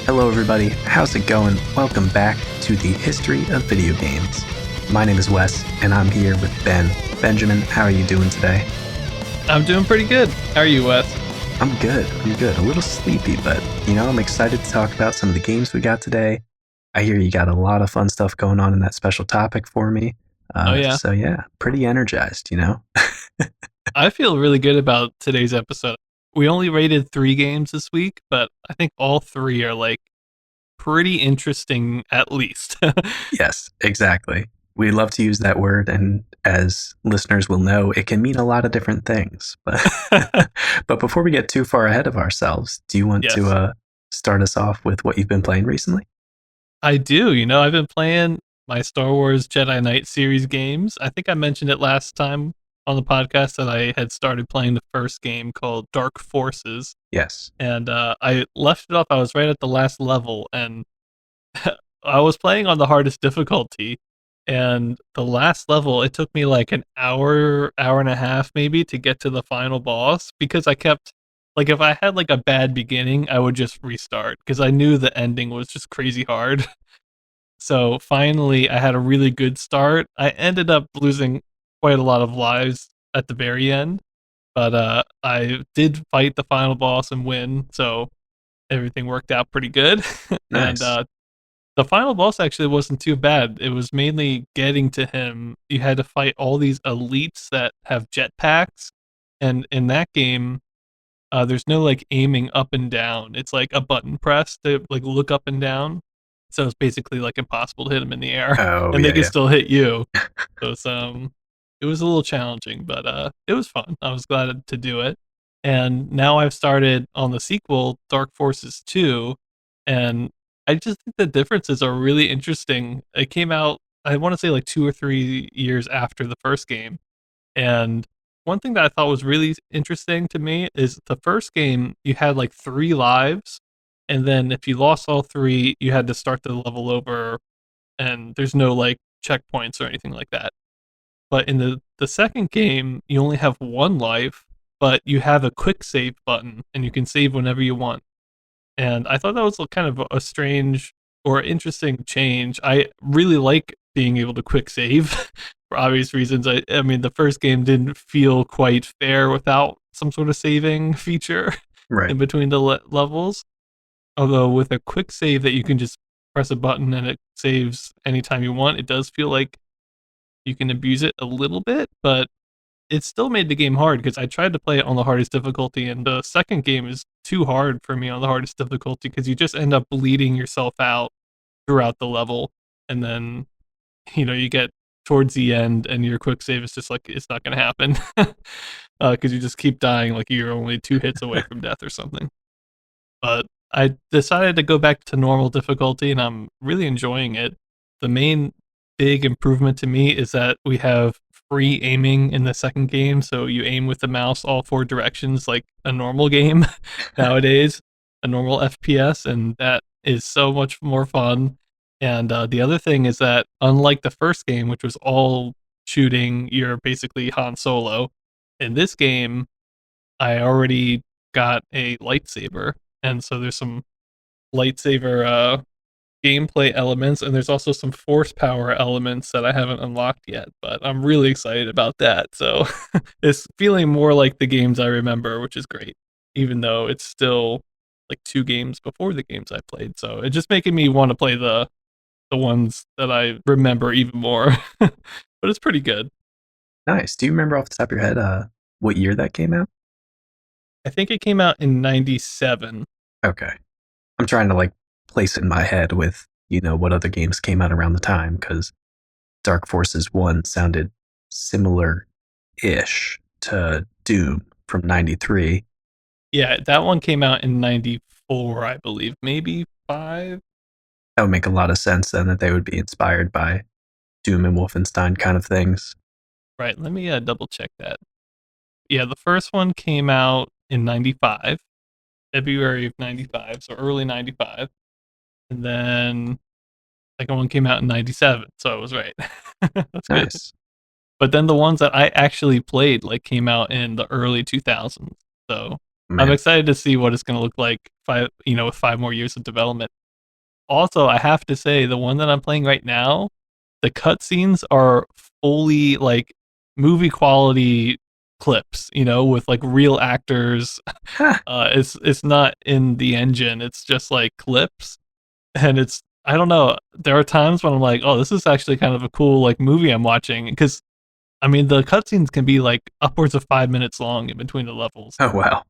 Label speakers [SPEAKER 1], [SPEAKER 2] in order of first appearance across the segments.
[SPEAKER 1] Hello, everybody. How's it going? Welcome back to the History of Video Games. My name is Wes, and I'm here with Ben. Benjamin, how are you doing today?
[SPEAKER 2] I'm doing pretty good. How are you, Wes?
[SPEAKER 1] I'm good. A little sleepy, but, I'm excited to talk about some of the games we got today. I hear you got a lot of fun stuff going on in that special topic for me.
[SPEAKER 2] Oh, yeah.
[SPEAKER 1] So, yeah, pretty energized.
[SPEAKER 2] I feel really good about today's episode. We only rated 3 games this week, but I think all 3 are pretty interesting at least.
[SPEAKER 1] Yes, exactly. We love to use that word, and as listeners will know, it can mean a lot of different things. But before we get too far ahead of ourselves, do you want to
[SPEAKER 2] Yes,
[SPEAKER 1] start us off with what you've been playing recently?
[SPEAKER 2] I do. I've been playing my Star Wars Jedi Knight series games. I think I mentioned it last time on the podcast that I had started playing the first game called Dark Forces,
[SPEAKER 1] Yes.
[SPEAKER 2] and I left it off. I was right at the last level, and I was playing on the hardest difficulty, and the last level, it took me like an hour, hour and a half maybe to get to the final boss because I kept if I had like a bad beginning, I would just restart because I knew the ending was just crazy hard. So finally, I had a really good start. I ended up losing quite a lot of lives at the very end, but I did fight the final boss and win, so everything worked out pretty good. And
[SPEAKER 1] Nice.
[SPEAKER 2] the final boss actually wasn't too bad. It was mainly getting to him. You had to fight all these elites that have jetpacks, and in that game, there's no aiming up and down. It's like a button press to look up and down. So it's basically impossible to hit them in the air,
[SPEAKER 1] Oh,
[SPEAKER 2] and they
[SPEAKER 1] yeah,
[SPEAKER 2] can
[SPEAKER 1] yeah.
[SPEAKER 2] still hit you. So it was a little challenging, but it was fun. I was glad to do it. And now I've started on the sequel, Dark Forces 2, and I just think the differences are really interesting. It came out, I want to say 2 or 3 years after the first game. And one thing that I thought was really interesting to me is the first game, you had 3 lives. And then if you lost all 3, you had to start the level over. And there's no checkpoints or anything like that. But in the second game, you only have 1 life, but you have a quick save button and you can save whenever you want. And I thought that was kind of a strange or interesting change. I really like being able to quick save for obvious reasons. I mean, the first game didn't feel quite fair without some sort of saving feature
[SPEAKER 1] Right.
[SPEAKER 2] in between the levels. Although with a quick save that you can just press a button and it saves anytime you want, it does feel like you can abuse it a little bit, but it still made the game hard because I tried to play it on the hardest difficulty, and the second game is too hard for me on the hardest difficulty because you just end up bleeding yourself out throughout the level, and then you get towards the end, and your quick save is just it's not going to happen because you just keep dying like you're only 2 hits away from death or something. But I decided to go back to normal difficulty, and I'm really enjoying it. The main big improvement to me is that we have free aiming in the second game, so you aim with the mouse all 4 directions like a normal game nowadays, a normal FPS, and that is so much more fun. And the other thing is that unlike the first game, which was all shooting, you're basically Han Solo. In this game, I already got a lightsaber, and so there's some lightsaber gameplay elements, and there's also some force power elements that I haven't unlocked yet, but I'm really excited about that. So it's feeling more like the games I remember, which is great, even though it's still like 2 games before the games I played. So it's just making me want to play the ones that I remember even more. But it's pretty good.
[SPEAKER 1] Nice. Do you remember off the top of your head what year that came out?
[SPEAKER 2] I think it came out in 97.
[SPEAKER 1] Okay. I'm trying to place it in my head with, what other games came out around the time because Dark Forces 1 sounded similar-ish to Doom from 93.
[SPEAKER 2] Yeah, that one came out in 94, I believe. Maybe 5?
[SPEAKER 1] That would make a lot of sense then that they would be inspired by Doom and Wolfenstein kind of things.
[SPEAKER 2] Right, let me double check that. Yeah, the first one came out in 95, February of 95, so early 95. And then the second one came out in 97, so I was right. That's good.
[SPEAKER 1] Nice.
[SPEAKER 2] But then the ones that I actually played came out in the early 2000s. So I'm
[SPEAKER 1] Man.
[SPEAKER 2] excited to see what it's going to look like with 5 more years of development. Also, I have to say, the one that I'm playing right now, the cutscenes are fully like movie quality clips, with like real actors.
[SPEAKER 1] Huh.
[SPEAKER 2] It's not in the engine. It's just like clips, and it's I don't know. There are times when I'm like, oh, this is actually kind of a cool like movie I'm watching because I mean the cutscenes can be like upwards of 5 minutes long in between the levels.
[SPEAKER 1] Oh wow.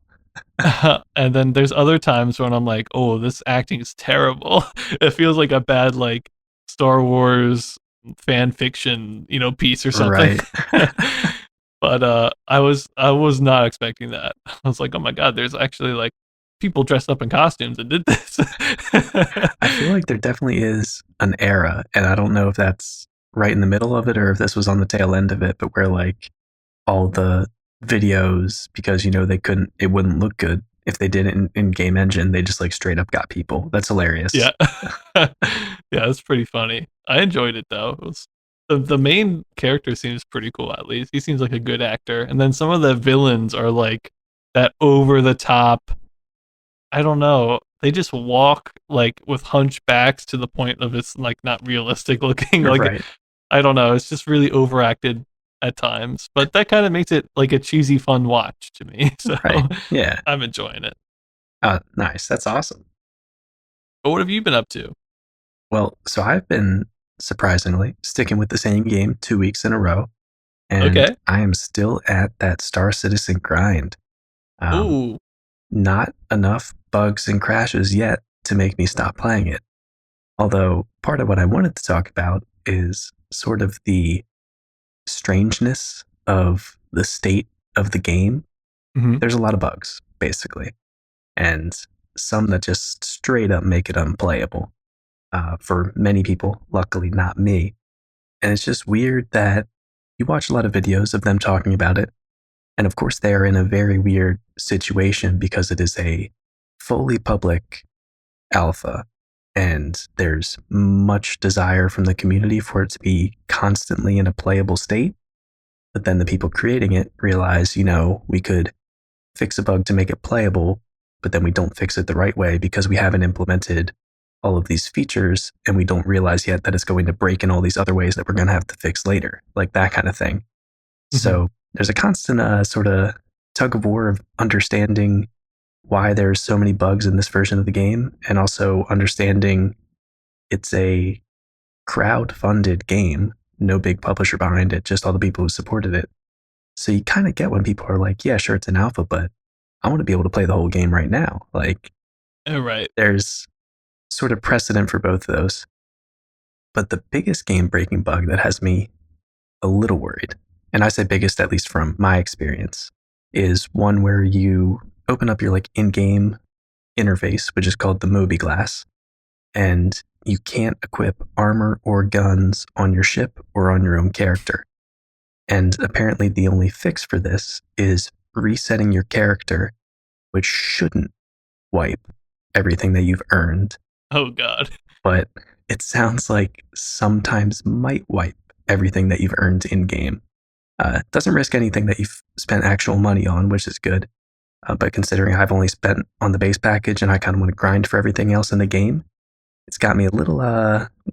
[SPEAKER 2] And then there's other times when I'm like, oh, this acting is terrible. It feels like a bad like Star Wars fan fiction, piece or something.
[SPEAKER 1] Right.
[SPEAKER 2] But I was not expecting that. I was like, oh my god, there's actually like people dressed up in costumes that did this.
[SPEAKER 1] I feel like there definitely is an era, and I don't know if that's right in the middle of it or if this was on the tail end of it, but where like all the videos, because they couldn't, it wouldn't look good if they did it in game engine, they just like straight up got people. That's hilarious.
[SPEAKER 2] Yeah. Yeah, it's pretty funny. I enjoyed it though. The main character seems pretty cool at least. He seems like a good actor. And then some of the villains are like that over the top. I don't know. They just walk like with hunchbacks to the point of it's like not realistic looking. Like
[SPEAKER 1] Right.
[SPEAKER 2] I don't know. It's just really overacted at times. But that kind of makes it like a cheesy fun watch to me. So
[SPEAKER 1] Right. Yeah.
[SPEAKER 2] I'm enjoying it.
[SPEAKER 1] Nice. That's awesome.
[SPEAKER 2] But what have you been up to?
[SPEAKER 1] Well, so I've been surprisingly sticking with the same game 2 weeks in a row, and
[SPEAKER 2] Okay.
[SPEAKER 1] I am still at that Star Citizen grind. Um,
[SPEAKER 2] Ooh.
[SPEAKER 1] Not enough bugs and crashes yet to make me stop playing it. Although part of what I wanted to talk about is sort of the strangeness of the state of the game.
[SPEAKER 2] Hmm.
[SPEAKER 1] There's a lot of bugs, basically, and some that just straight up make it unplayable. For many people, luckily not me. And it's just weird that you watch a lot of videos of them talking about it. And of course, they are in a very weird situation because it is a fully public alpha. And there's much desire from the community for it to be constantly in a playable state. But then the people creating it realize, we could fix a bug to make it playable, but then we don't fix it the right way because we haven't implemented all of these features and we don't realize yet that it's going to break in all these other ways that we're going to have to fix later, like that kind of thing.
[SPEAKER 2] Hmm.
[SPEAKER 1] So there's a constant sort of tug of war of understanding why there's so many bugs in this version of the game and also understanding it's a crowd-funded game, no big publisher behind it, just all the people who supported it. So you kind of get when people are like, yeah, sure, it's an alpha, but I want to be able to play the whole game right now. Like,
[SPEAKER 2] Right.
[SPEAKER 1] there's sort of precedent for both of those. But the biggest game breaking bug that has me a little worried, and I say biggest at least from my experience, is one where you open up your like in-game interface, which is called the Moby Glass, and you can't equip armor or guns on your ship or on your own character. And apparently the only fix for this is resetting your character, which shouldn't wipe everything that you've earned,
[SPEAKER 2] Oh god.
[SPEAKER 1] but it sounds like sometimes might wipe everything that you've earned in game. Doesn't risk anything that you've spent actual money on, which is good. But considering I've only spent on the base package and I kind of want to grind for everything else in the game, it's got me a little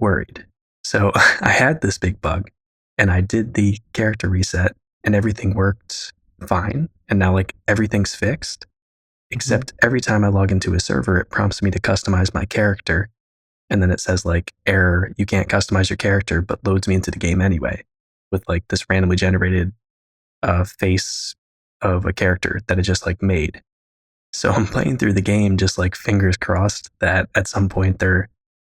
[SPEAKER 1] worried. So I had this big bug and I did the character reset and everything worked fine. And now like everything's fixed,
[SPEAKER 2] Mhm.
[SPEAKER 1] except every time I log into a server, it prompts me to customize my character. And then it says like error, you can't customize your character, but loads me into the game anyway with like this randomly generated face of a character that it just like made. So I'm playing through the game just like fingers crossed that at some point they're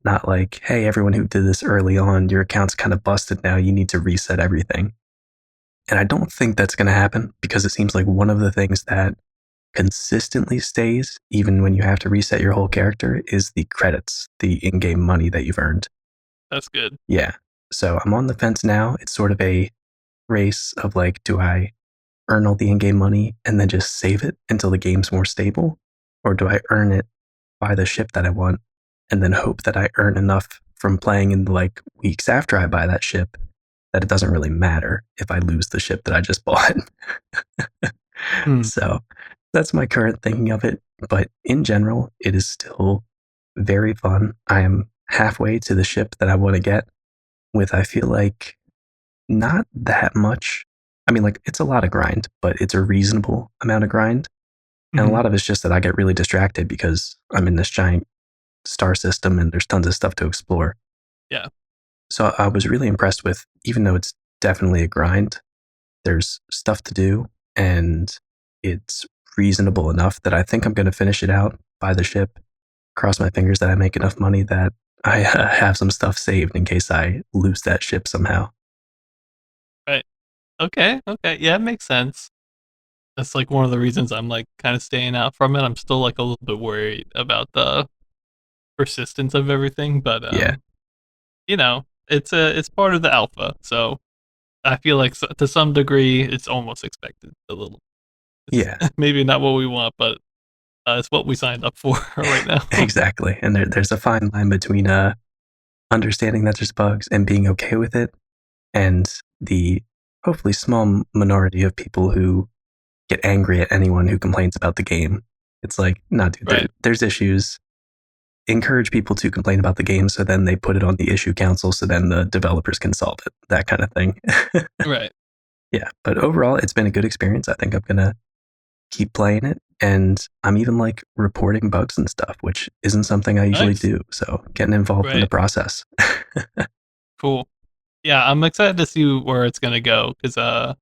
[SPEAKER 1] not like, hey, everyone who did this early on, your account's kind of busted now. You need to reset everything. And I don't think that's going to happen because it seems like one of the things that consistently stays, even when you have to reset your whole character, is the credits, the in game money that you've earned.
[SPEAKER 2] That's good.
[SPEAKER 1] Yeah. So I'm on the fence now. It's sort of a race of like, do I earn all the in game money and then just save it until the game's more stable? Or do I earn it, buy the ship that I want, and then hope that I earn enough from playing in the like weeks after I buy that ship that it doesn't really matter if I lose the ship that I just bought?
[SPEAKER 2] Hmm.
[SPEAKER 1] So that's my current thinking of it. But in general, it is still very fun. I am halfway to the ship that I want to get with, I feel like, not that much. I mean, like, it's a lot of grind, but it's a reasonable amount of grind. And a
[SPEAKER 2] Hmm.
[SPEAKER 1] lot of it's just that I get really distracted because I'm in this giant star system and there's tons of stuff to explore.
[SPEAKER 2] Yeah.
[SPEAKER 1] So I was really impressed with, even though it's definitely a grind, there's stuff to do and it's reasonable enough that I think I'm going to finish it out, buy the ship, cross my fingers that I make enough money that I have some stuff saved in case I lose that ship somehow.
[SPEAKER 2] Right. Okay. Okay. Yeah, it makes sense. That's like one of the reasons I'm like kind of staying out from it. I'm still like a little bit worried about the persistence of everything, but
[SPEAKER 1] Yeah.
[SPEAKER 2] it's part of the alpha. So I feel like to some degree it's almost expected a little. It's
[SPEAKER 1] Yeah.
[SPEAKER 2] maybe not what we want, but it's what we signed up for right now.
[SPEAKER 1] Exactly. And there's a fine line between understanding that there's bugs and being okay with it, and the hopefully small minority of people who get angry at anyone who complains about the game. It's like, nah, dude,
[SPEAKER 2] Right.
[SPEAKER 1] there's issues. Encourage people to complain about the game so then they put it on the issue council so then the developers can solve it. That kind of thing.
[SPEAKER 2] Right.
[SPEAKER 1] Yeah. But overall, it's been a good experience. I think I'm going to keep playing it. And I'm even like reporting bugs and stuff, which isn't something I usually
[SPEAKER 2] Nice.
[SPEAKER 1] do. So getting involved in the
[SPEAKER 2] Right.
[SPEAKER 1] process.
[SPEAKER 2] Cool. Yeah, I'm excited to see where it's gonna go because I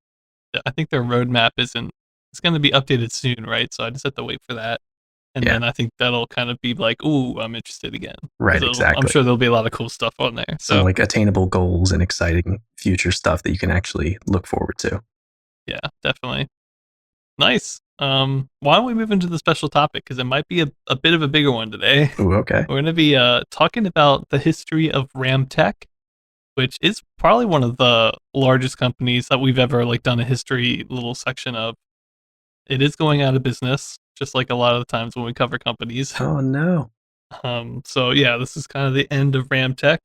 [SPEAKER 2] think their roadmap isn't. It's gonna be updated soon, right? So I just have to wait for that, and
[SPEAKER 1] Yeah.
[SPEAKER 2] then I think that'll kind of be like, ooh, I'm interested again
[SPEAKER 1] Right.
[SPEAKER 2] because I'm
[SPEAKER 1] Exactly.
[SPEAKER 2] sure there'll be a lot of cool stuff on there.
[SPEAKER 1] Some
[SPEAKER 2] So
[SPEAKER 1] like attainable goals and exciting future stuff that you can actually look forward to.
[SPEAKER 2] yeah, definitely nice. Why don't we move into the special topic because it might be a bit of a bigger one today.
[SPEAKER 1] Ooh, okay.
[SPEAKER 2] We're gonna be talking about the history of Ramtek, which is probably one of the largest companies that we've ever like done a history little section of. It is going out of business, just like a lot of the times when we cover companies.
[SPEAKER 1] Oh, no.
[SPEAKER 2] So yeah, this is kind of the end of Ramtek,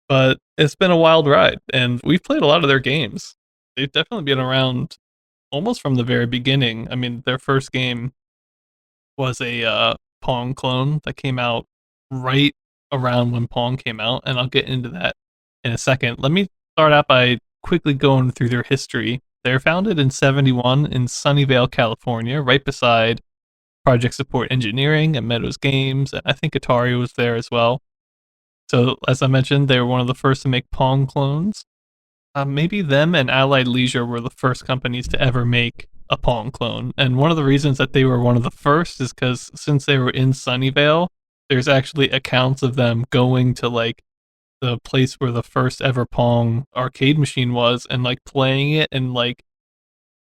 [SPEAKER 2] but it's been a wild ride, and we've played a lot of their games. They've definitely been around almost from the very beginning. I mean, their first game was a Pong clone that came out right around when Pong came out, and I'll get into that in a second. Let me start out by quickly going through their history. They're founded in 71 in Sunnyvale, California, right beside Project Support Engineering and Meadows Games. And I think Atari was there as well. So, as I mentioned, they were one of the first to make Pong clones. Maybe them and Allied Leisure were the first companies to ever make a Pong clone. And one of the reasons that they were one of the first is because since they were in Sunnyvale, there's actually accounts of them going to like the place where the first ever Pong arcade machine was and like playing it and like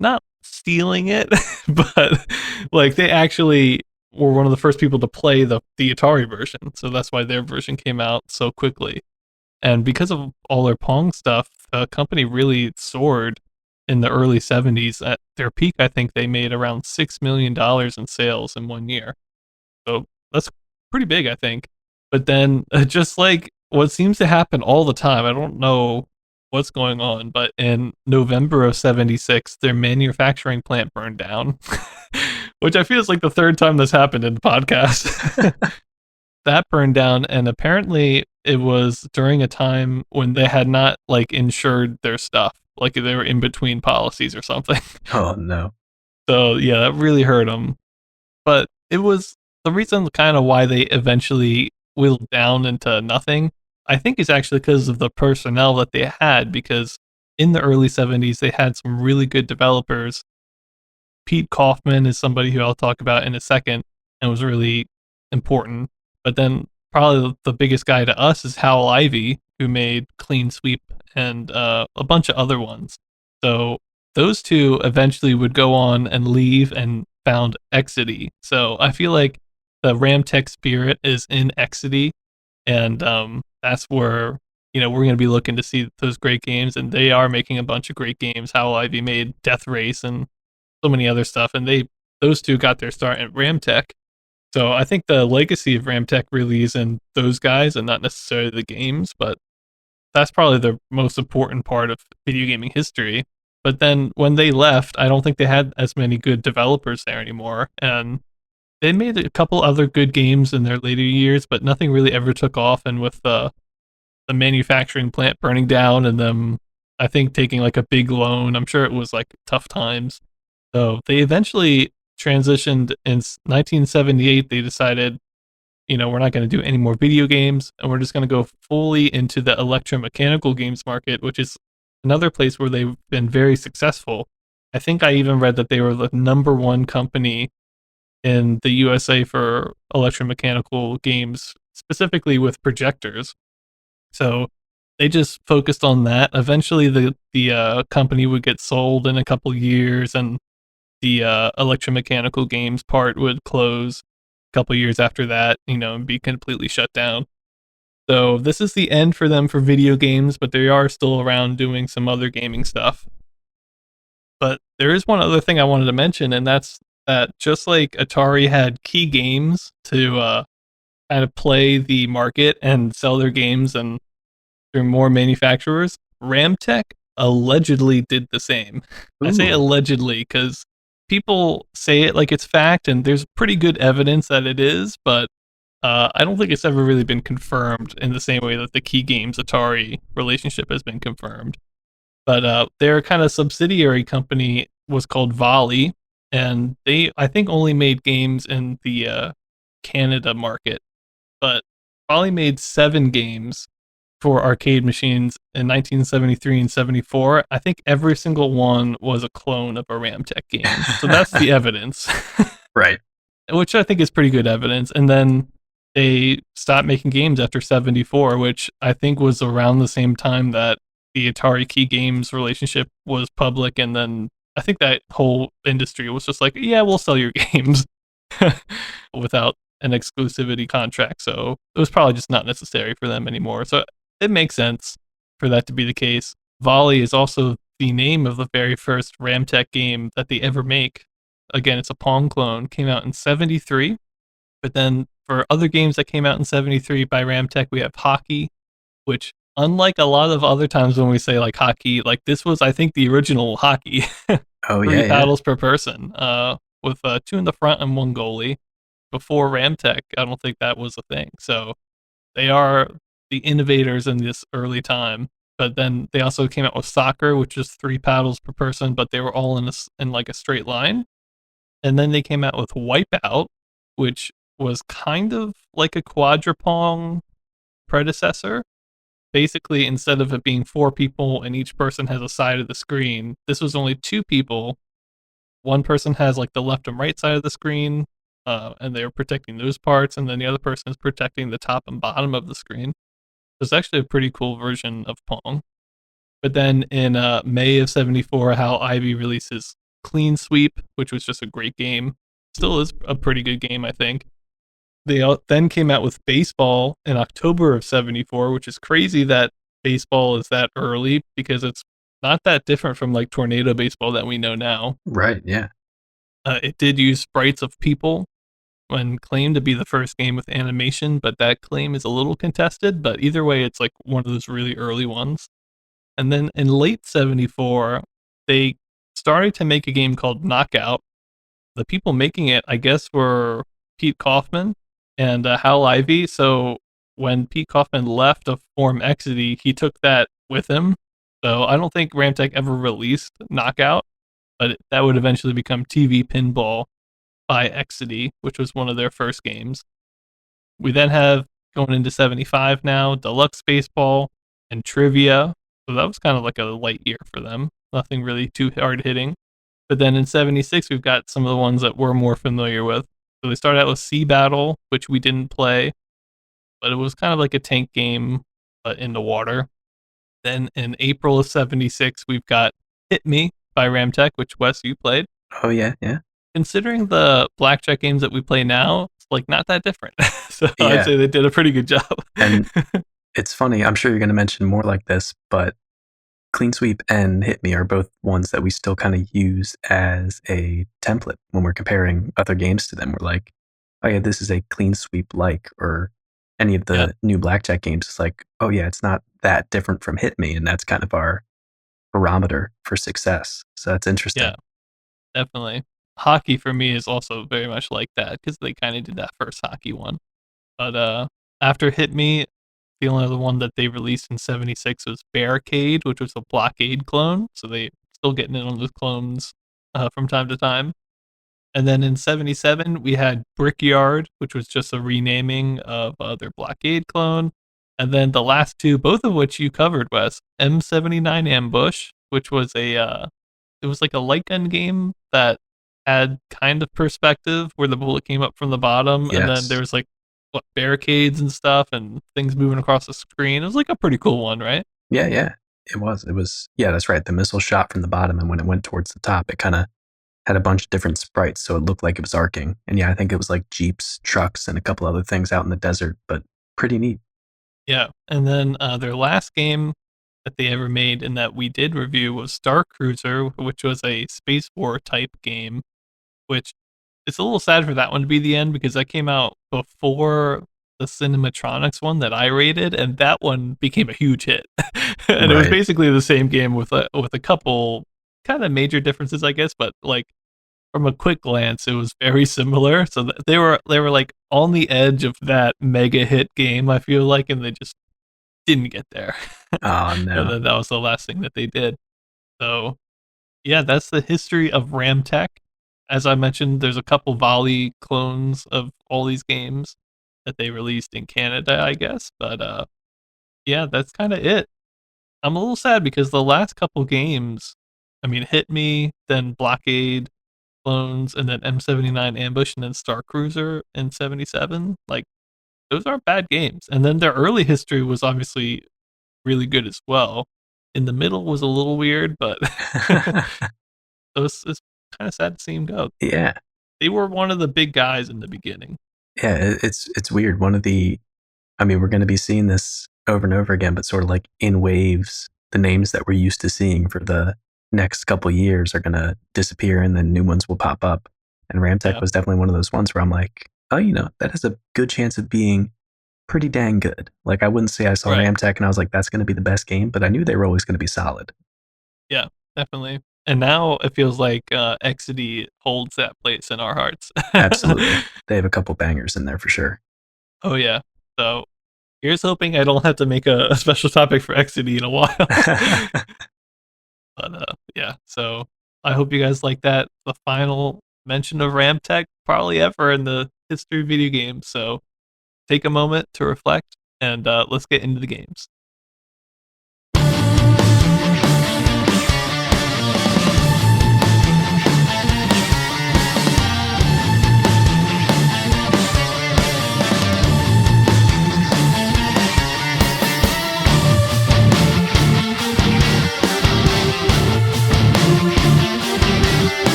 [SPEAKER 2] not stealing it, but like they actually were one of the first people to play the Atari version. So that's why their version came out so quickly. And because of all their Pong stuff, the company really soared in the early 70s. At their peak, I think they made around $6 million in sales in 1 year. So that's pretty big, I think. But then, just like what seems to happen all the time, I don't know what's going on, but in November of 76, their manufacturing plant burned down, which I feel is like the third time this happened in the podcast. That burned down, and apparently it was during a time when they had not like insured their stuff, like they were in between policies or something.
[SPEAKER 1] Oh, no.
[SPEAKER 2] So yeah, that really hurt them. But it was the reason kind of why they eventually whittled down into nothing. I think is actually because of the personnel that they had. Because in the early 70s, they had some really good developers. Pete Kaufman is somebody who I'll talk about in a second and was really important. But then probably the biggest guy to us is Hal Ivey, who made Clean Sweep and a bunch of other ones. So those two eventually would go on and leave and found Exidy. So I feel like the Ramtech spirit is in Exidy, and that's where we're going to be looking to see those great games, and they are making a bunch of great games. Hal Ivey made Death Race and so many other stuff, and those two got their start at Ramtech. So I think the legacy of Ramtech really is in those guys and not necessarily the games, but that's probably the most important part of video gaming history. But then when they left, I don't think they had as many good developers there anymore, and they made a couple other good games in their later years, but nothing really ever took off. And with the manufacturing plant burning down and them, I think, taking like a big loan, I'm sure it was like tough times. So they eventually transitioned in 1978. They decided, we're not going to do any more video games, and we're just going to go fully into the electromechanical games market, which is another place where they've been very successful. I think I even read that they were the number one company in the USA for electromechanical games, specifically with projectors. So they just focused on that. Eventually, the company would get sold in a couple years, and the electromechanical games part would close a couple years after that, and be completely shut down. So this is the end for them for video games, but they are still around doing some other gaming stuff. But there is one other thing I wanted to mention, and that's that just like Atari had key games to kind of play the market and sell their games and through more manufacturers, Ramtek allegedly did the same. I say
[SPEAKER 1] Ooh,
[SPEAKER 2] allegedly because people say it like it's fact, and there's pretty good evidence that it is, but I don't think it's ever really been confirmed in the same way that the Key Games Atari relationship has been confirmed. But their kind of subsidiary company was called Volley, and they, I think, only made games in the Canada market. But Volley made 7 games for arcade machines in 1973 and 74. I think every single one was a clone of a Ramtek game. So that's the evidence,
[SPEAKER 1] right.
[SPEAKER 2] which I think is pretty good evidence. And then they stopped making games after 74, which I think was around the same time that the Atari Key Games relationship was public. And then I think that whole industry was just like, yeah, we'll sell your games without an exclusivity contract. So it was probably just not necessary for them anymore. So it makes sense for that to be the case. Volley is also the name of the very first Ramtek game that they ever make. Again, it's a Pong clone. Came out in 73. But then for other games that came out in 73 by Ramtek, we have Hockey, which, unlike a lot of other times when we say like hockey, like this was, I think, the original hockey.
[SPEAKER 1] Oh yeah,
[SPEAKER 2] Three
[SPEAKER 1] yeah.
[SPEAKER 2] paddles per person, with 2 in the front and 1 goalie. Before Ramtek, I don't think that was a thing. So they are the innovators in this early time. But then they also came out with soccer, which is 3 paddles per person, but they were all in like a straight line. And then they came out with Wipeout, which was kind of like a quadrupong predecessor. Basically, instead of it being 4 people and each person has a side of the screen, this was only 2 people. One person has like the left and right side of the screen, and they're protecting those parts, and then the other person is protecting the top and bottom of the screen. It's actually a pretty cool version of Pong. But then in May of 74, Hal Ivey releases Clean Sweep, which was just a great game. Still is a pretty good game, I think. They then came out with Baseball in October of 74, which is crazy that baseball is that early because it's not that different from like Tornado Baseball that we know now.
[SPEAKER 1] Right, yeah.
[SPEAKER 2] It did use sprites of people when claimed to be the first game with animation, but that claim is a little contested. But either way, it's like one of those really early ones. And then in late 74, they started to make a game called Knockout. The people making it, I guess, were Pete Kaufman and Hal Ivey. So when Pete Kaufman left to form Exidy, he took that with him. So I don't think Ramtek ever released Knockout, but that would eventually become TV Pinball by Exidy, which was one of their first games. We then have, going into 75 now, Deluxe Baseball and Trivia. So that was kind of like a light year for them. Nothing really too hard hitting. But then in 76, we've got some of the ones that we're more familiar with. So they started out with Sea Battle, which we didn't play, but it was kind of like a tank game, but in the water. Then in April of 76, we've got Hit Me by Ramtek, which, Wes, you played.
[SPEAKER 1] Oh yeah, yeah.
[SPEAKER 2] Considering the blackjack games that we play now, it's like not that different. So I'd
[SPEAKER 1] Yeah.
[SPEAKER 2] say they did a pretty good job.
[SPEAKER 1] And it's funny, I'm sure you're gonna mention more like this, but Clean Sweep and Hit Me are both ones that we still kind of use as a template when we're comparing other games to them. We're like, oh yeah, this is a Clean Sweep like, or any of
[SPEAKER 2] Yeah,
[SPEAKER 1] the new blackjack games. It's like, oh yeah, it's not that different from Hit Me, and that's kind of our barometer for success. So that's
[SPEAKER 2] yeah,
[SPEAKER 1] interesting.
[SPEAKER 2] definitely. hockey for me is also very much like that because they kind of did that first hockey one. But after Hit Me, the only other one that they released in '76 was Barricade, which was a Blockade clone. So they still getting in on those clones from time to time. And then in '77 we had Brickyard, which was just a renaming of their Blockade clone. And then the last two, both of which you covered, Wes, M79 Ambush, which was it was like a light gun game that had kind of perspective where the bullet came up from the bottom, and then there
[SPEAKER 1] Yes.
[SPEAKER 2] was like what barricades and stuff and things moving across the screen. It was like a pretty cool one, right?
[SPEAKER 1] Yeah, yeah. It was. It was. Yeah, that's right. The missile shot from the bottom, and when it went towards the top, it kind of had a bunch of different sprites, so it looked like it was arcing. And yeah, I think it was like jeeps, trucks, and a couple other things out in the desert, but pretty neat.
[SPEAKER 2] Yeah. And then their last game that they ever made and that we did review was Star Cruiser, which was a space war type game, which it's a little sad for that one to be the end because that came out before the Cinematronics one that I rated, and that one became a huge hit. And it was
[SPEAKER 1] Right.
[SPEAKER 2] basically the same game with a couple kind of major differences, I guess, but like from a quick glance, it was very similar. So they were like on the edge of that mega hit game. I feel like, and they just didn't get there.
[SPEAKER 1] Oh
[SPEAKER 2] And
[SPEAKER 1] no.
[SPEAKER 2] then that was the last thing that they did. So yeah, that's the history of Ramtek. As I mentioned, there's a couple volley clones of all these games that they released in Canada, I guess. But yeah, that's kind of it. I'm a little sad because the last couple games, I mean, Hit Me, then Blockade clones, and then M79 Ambush, and then Star Cruiser in '77. Like those aren't bad games. And then their early history was obviously really good as well. In the middle was a little weird, but it's kind of sad to see him go.
[SPEAKER 1] Yeah.
[SPEAKER 2] They were one of the big guys in the beginning.
[SPEAKER 1] Yeah, it's weird. One of the I mean, we're going to be seeing this over and over again, but sort of like in waves, the names that we're used to seeing for the next couple years are going to disappear and then new ones will pop up. And Ramtech
[SPEAKER 2] Yeah,
[SPEAKER 1] was definitely one of those ones where I'm like, oh, that has a good chance of being pretty dang good. Like, I wouldn't say I saw
[SPEAKER 2] right.
[SPEAKER 1] Ramtech and I was like, that's going to be the best game, but I knew they were always going to be solid.
[SPEAKER 2] Yeah, definitely. And now it feels like Exidy holds that place in our hearts.
[SPEAKER 1] Absolutely. They have a couple bangers in there for sure.
[SPEAKER 2] Oh yeah. So here's hoping I don't have to make a special topic for Exidy in a while. But yeah, so I hope you guys like that. The final mention of Ramtech probably ever in the history of video games. So take a moment to reflect and let's get into the games.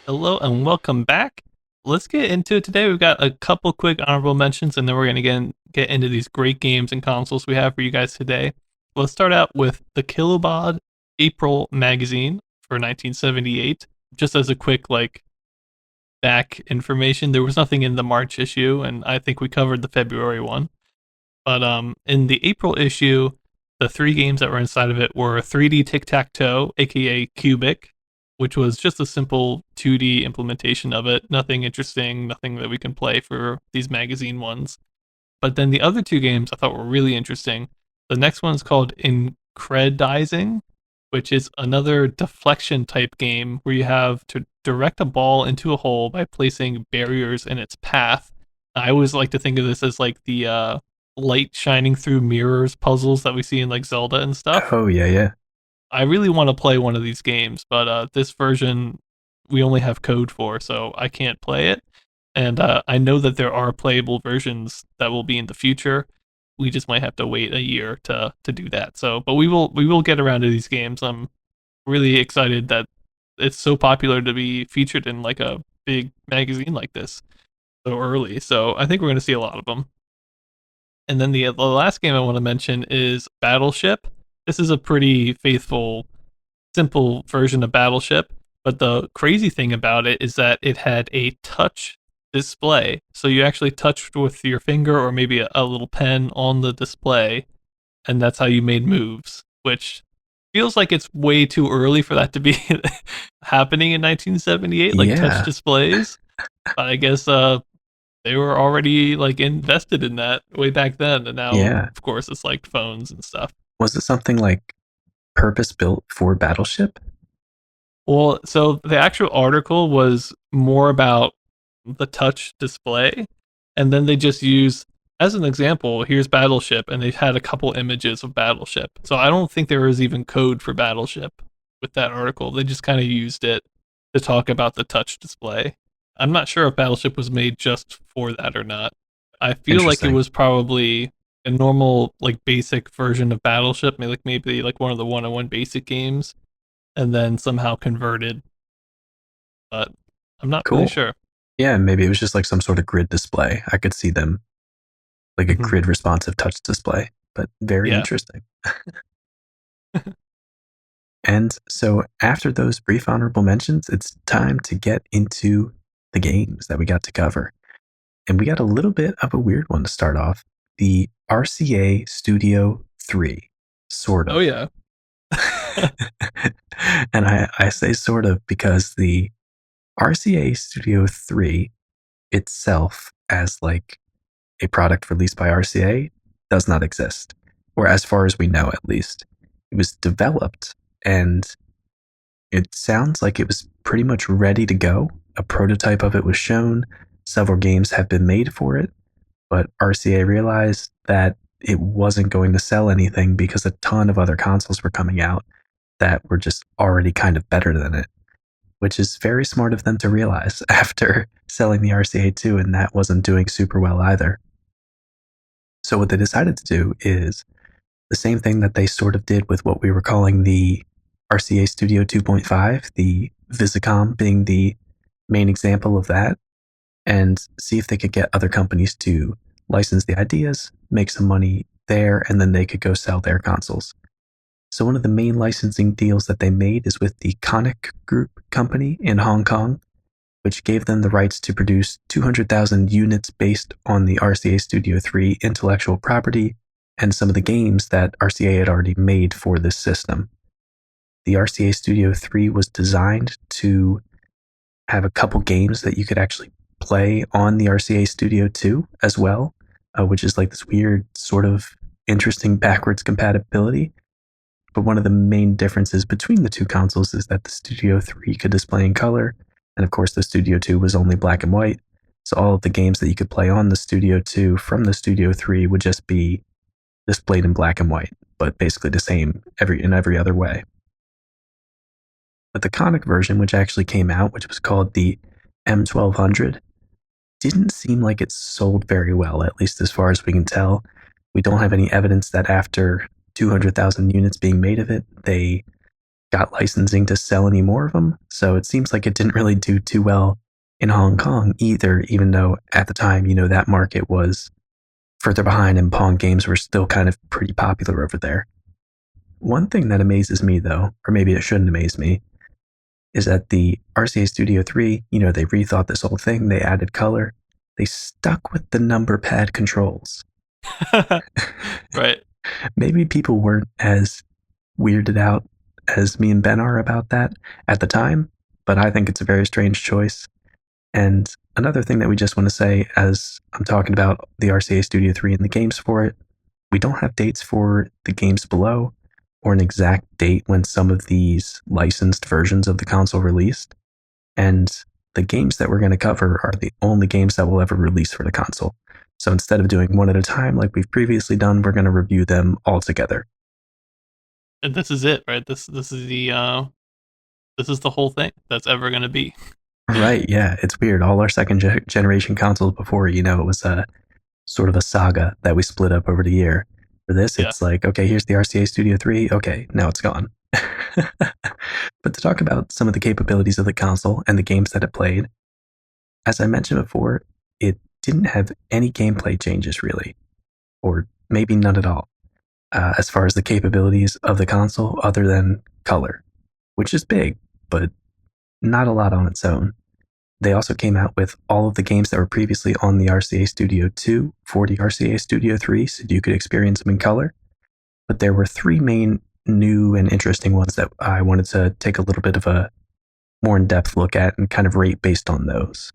[SPEAKER 2] Hello and welcome back. Let's get into it today. We've got a couple quick honorable mentions, and then we're going to get into these great games and consoles we have for you guys today. Let's start out with the Kilobod April magazine for 1978. Just as a quick back information, there was nothing in the March issue, and I think we covered the February one. But in the April issue, the three games that were inside of it were 3D Tic Tac Toe, aka Cubic, which was just a simple 2D implementation of it. Nothing interesting, nothing that we can play for these magazine ones. But then the other two games I thought were really interesting. The next one's called Incredizing, which is another deflection type game where you have to direct a ball into a hole by placing barriers in its path. I always like to think of this as like the light shining through mirrors puzzles that we see in like Zelda and stuff.
[SPEAKER 1] Oh, yeah, yeah.
[SPEAKER 2] I really want to play one of these games, but this version we only have code for, so I can't play it. And I know that there are playable versions that will be in the future. We just might have to wait a year to do that. So, but we will get around to these games. I'm really excited that it's so popular to be featured in like a big magazine like this so early. So I think we're going to see a lot of them. And then the last game I want to mention is Battleship. This is a pretty faithful, simple version of Battleship. But the crazy thing about it is that it had a touch display. So you actually touched with your finger or maybe a little pen on the display, and that's how you made moves, which feels like it's way too early for that to be happening in 1978, like touch
[SPEAKER 1] Yeah,
[SPEAKER 2] displays. But I guess they were already like invested in that way back then, and now
[SPEAKER 1] yeah.
[SPEAKER 2] of course it's like phones and stuff.
[SPEAKER 1] Was it something like purpose built for Battleship?
[SPEAKER 2] Well, so the actual article was more about the touch display, and then they just use as an example, here's Battleship, and they had a couple images of Battleship. So I don't think there was even code for Battleship with that article. They just kind of used it to talk about the touch display. I'm not sure if Battleship was made just for that or not. I feel like it
[SPEAKER 1] Interesting.
[SPEAKER 2] was probably a normal like basic version of Battleship, maybe like one of the 101 basic games, and then somehow converted, but I'm not really
[SPEAKER 1] Cool.
[SPEAKER 2] sure.
[SPEAKER 1] Yeah, maybe it was just like some sort of grid display. I could see them like a
[SPEAKER 2] Mm-hmm.
[SPEAKER 1] grid responsive touch display, but very
[SPEAKER 2] Yeah.
[SPEAKER 1] interesting. And so after those brief honorable mentions, it's time to get into the games that we got to cover. And we got a little bit of a weird one to start off, the RCA Studio III, sort
[SPEAKER 2] Oh
[SPEAKER 1] of.
[SPEAKER 2] yeah.
[SPEAKER 1] And I say sort of because the RCA Studio III itself, as like a product released by RCA, does not exist, or as far as we know, at least. It was developed, and it sounds like it was pretty much ready to go. A prototype of it was shown. Several games have been made for it, but RCA realized that it wasn't going to sell anything because a ton of other consoles were coming out that were just already kind of better than it, which is very smart of them to realize after selling the RCA 2, and that wasn't doing super well either. So, what they decided to do is the same thing that they sort of did with what we were calling the RCA Studio 2.5, the Visicom being the main example of that, and see if they could get other companies to license the ideas, make some money there, and then they could go sell their consoles. So, one of the main licensing deals that they made is with the Konica Group company in Hong Kong, which gave them the rights to produce 200,000 units based on the RCA Studio 3 intellectual property and some of the games that RCA had already made for this system. The RCA Studio 3 was designed to have a couple games that you could actually play on the RCA Studio 2 as well, which is like this weird, sort of interesting backwards compatibility. But one of the main differences between the two consoles is that the Studio 3 could display in color, and of course the Studio 2 was only black and white. So all of the games that you could play on the Studio 2 from the Studio 3 would just be displayed in black and white, but basically the same in every other way. But the Conic version, which actually came out, which was called the M1200, didn't seem like it sold very well, at least as far as we can tell. We don't have any evidence that after 200,000 units being made of it, they got licensing to sell any more of them. So it seems like it didn't really do too well in Hong Kong either, even though at the time, that market was further behind and Pong games were still kind of pretty popular over there. One thing that amazes me, though, or maybe it shouldn't amaze me, is that the RCA Studio 3, they rethought this whole thing, they added color, they stuck with the number pad controls.
[SPEAKER 2] Right.
[SPEAKER 1] Maybe people weren't as weirded out as me and Ben are about that at the time, but I think it's a very strange choice. And another thing that we just want to say as I'm talking about the RCA Studio 3 and the games for it, we don't have dates for the games below or an exact date when some of these licensed versions of the console released. And the games that we're going to cover are the only games that we'll ever release for the console. So instead of doing one at a time like we've previously done, we're going to review them all together.
[SPEAKER 2] And this is it, right? This is the whole thing that's ever going to be.
[SPEAKER 1] Right, yeah, it's weird. All our second generation consoles before, it was a sort of a saga that we split up over the year. For this,
[SPEAKER 2] Yeah.
[SPEAKER 1] it's like, okay, here's the RCA Studio 3. Okay, now it's gone. But to talk about some of the capabilities of the console and the games that it played, as I mentioned before, it didn't have any gameplay changes really, or maybe none at all, as far as the capabilities of the console, other than color, which is big, but not a lot on its own. They also came out with all of the games that were previously on the RCA Studio II for the RCA Studio III, so you could experience them in color. But there were three main new and interesting ones that I wanted to take a little bit of a more in-depth look at and kind of rate based on those.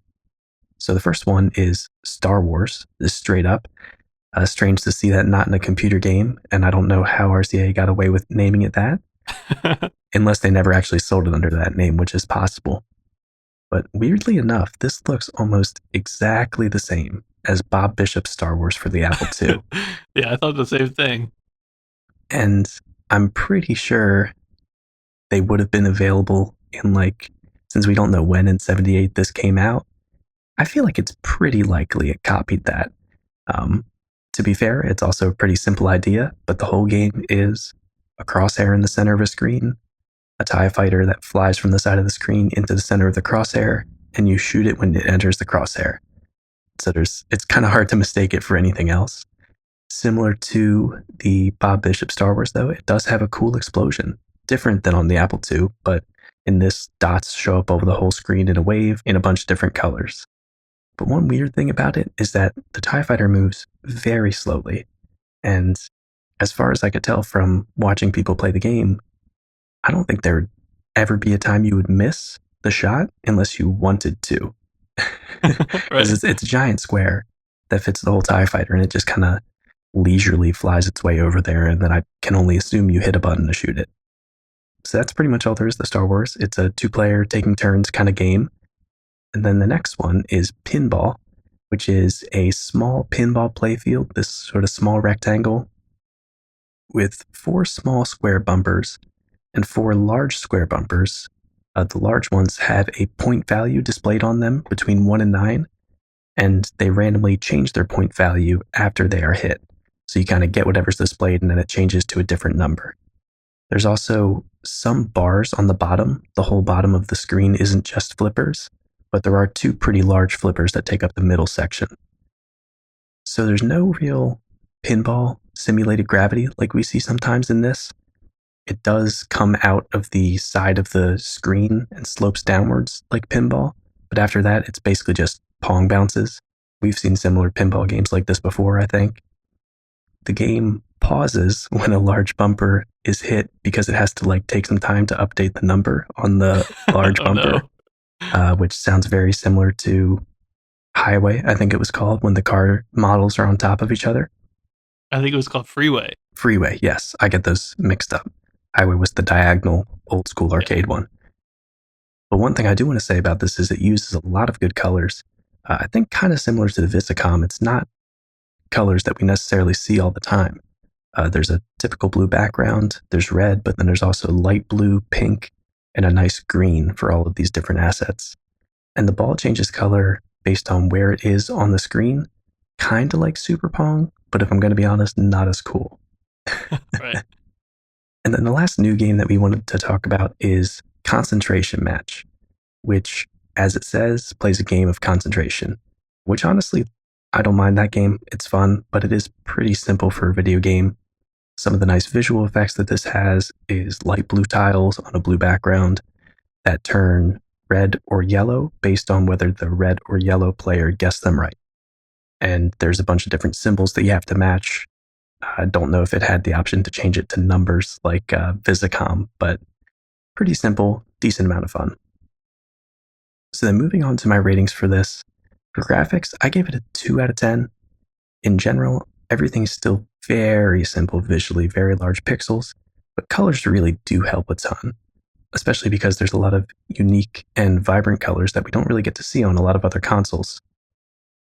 [SPEAKER 1] So the first one is Star Wars, just straight up. Strange to see that not in a computer game, and I don't know how RCA got away with naming it that, unless they never actually sold it under that name, which is possible. But weirdly enough, this looks almost exactly the same as Bob Bishop's Star Wars for the Apple II.
[SPEAKER 2] Yeah, I thought the same thing.
[SPEAKER 1] And I'm pretty sure they would have been available in since we don't know when in 78 this came out, I feel like it's pretty likely it copied that. Um, to be fair, it's also a pretty simple idea, but the whole game is a crosshair in the center of a screen, a TIE fighter that flies from the side of the screen into the center of the crosshair, and you shoot it when it enters the crosshair. So it's kind of hard to mistake it for anything else. Similar to the Bob Bishop Star Wars, though, it does have a cool explosion. Different than on the Apple II, but in this, dots show up over the whole screen in a wave in a bunch of different colors. But one weird thing about it is that the TIE fighter moves very slowly. And as far as I could tell from watching people play the game, I don't think there would ever be a time you would miss the shot unless you wanted to.
[SPEAKER 2] Right.
[SPEAKER 1] Because it's a giant square that fits the whole TIE fighter, and it just kind of leisurely flies its way over there, and then I can only assume you hit a button to shoot it. So that's pretty much all there is to Star Wars. It's a two-player taking turns kind of game. And then the next one is Pinball, which is a small pinball playfield, this sort of small rectangle with 4 small square bumpers and 4 large square bumpers. The large ones have a point value displayed on them between 1 and 9, and they randomly change their point value after they are hit. So you kind of get whatever's displayed, and then it changes to a different number. There's also some bars on the bottom. The whole bottom of the screen isn't just flippers, but there are 2 pretty large flippers that take up the middle section. So there's no real pinball simulated gravity like we see sometimes in this. It does come out of the side of the screen and slopes downwards like pinball, but after that, it's basically just Pong bounces. We've seen similar pinball games like this before, I think. The game pauses when a large bumper is hit because it has to take some time to update the number on the large
[SPEAKER 2] Oh
[SPEAKER 1] bumper,
[SPEAKER 2] no.
[SPEAKER 1] which sounds very similar to Highway, I think it was called, when the car models are on top of each other.
[SPEAKER 2] I think it was called Freeway.
[SPEAKER 1] Freeway, yes, I get those mixed up. Highway was the diagonal, old school arcade one. But one thing I do want to say about this is it uses a lot of good colors. I think kind of similar to the Visicom, it's not colors that we necessarily see all the time. There's a typical blue background, there's red, but then there's also light blue, pink, and a nice green for all of these different assets. And the ball changes color based on where it is on the screen, kind of like Super Pong, but if I'm going to be honest, not as cool.
[SPEAKER 2] Right.
[SPEAKER 1] And then the last new game that we wanted to talk about is Concentration Match, which, as it says, plays a game of concentration, which honestly, I don't mind that game. It's fun, but it is pretty simple for a video game. Some of the nice visual effects that this has is light blue tiles on a blue background that turn red or yellow based on whether the red or yellow player guessed them right. And there's a bunch of different symbols that you have to match. I don't know if it had the option to change it to numbers like Visicom, but pretty simple, decent amount of fun. So then moving on to my ratings for this. For graphics, I gave it a 2 out of 10. In general, everything's still very simple visually, very large pixels, but colors really do help a ton, especially because there's a lot of unique and vibrant colors that we don't really get to see on a lot of other consoles.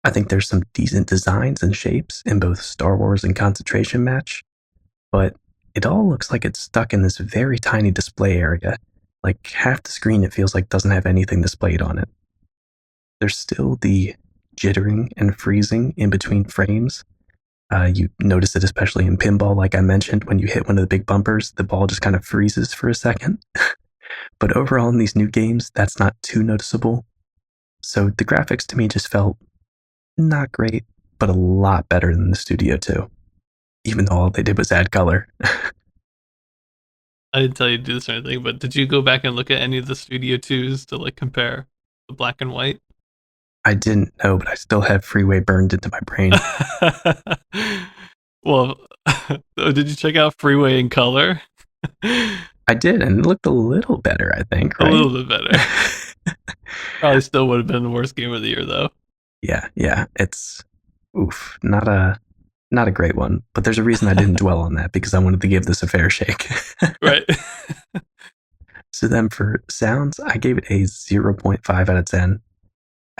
[SPEAKER 1] I think there's some decent designs and shapes in both Star Wars and Concentration Match, but it all looks like it's stuck in this very tiny display area. Like half the screen, it feels like doesn't have anything displayed on it. There's still the jittering and freezing in between frames. You notice it especially in pinball, like I mentioned, when you hit one of the big bumpers, the ball just kind of freezes for a second. But overall in these new games, that's not too noticeable. So the graphics to me just felt not great, but a lot better than the Studio II, even though all they did was add color.
[SPEAKER 2] I didn't tell you to do this or anything, but did you go back and look at any of the Studio 2s to compare the black and white?
[SPEAKER 1] I didn't know, but I still have Freeway burned into my brain.
[SPEAKER 2] Well, did you check out Freeway in color?
[SPEAKER 1] I did, and it looked a little better, I think,
[SPEAKER 2] A
[SPEAKER 1] right?
[SPEAKER 2] little bit better. Probably still would have been the worst game of the year, though.
[SPEAKER 1] Yeah. It's oof, not a great one. But there's a reason I didn't dwell on that because I wanted to give this a fair shake.
[SPEAKER 2] Right.
[SPEAKER 1] So then for sounds, I gave it a 0.5 out of 10.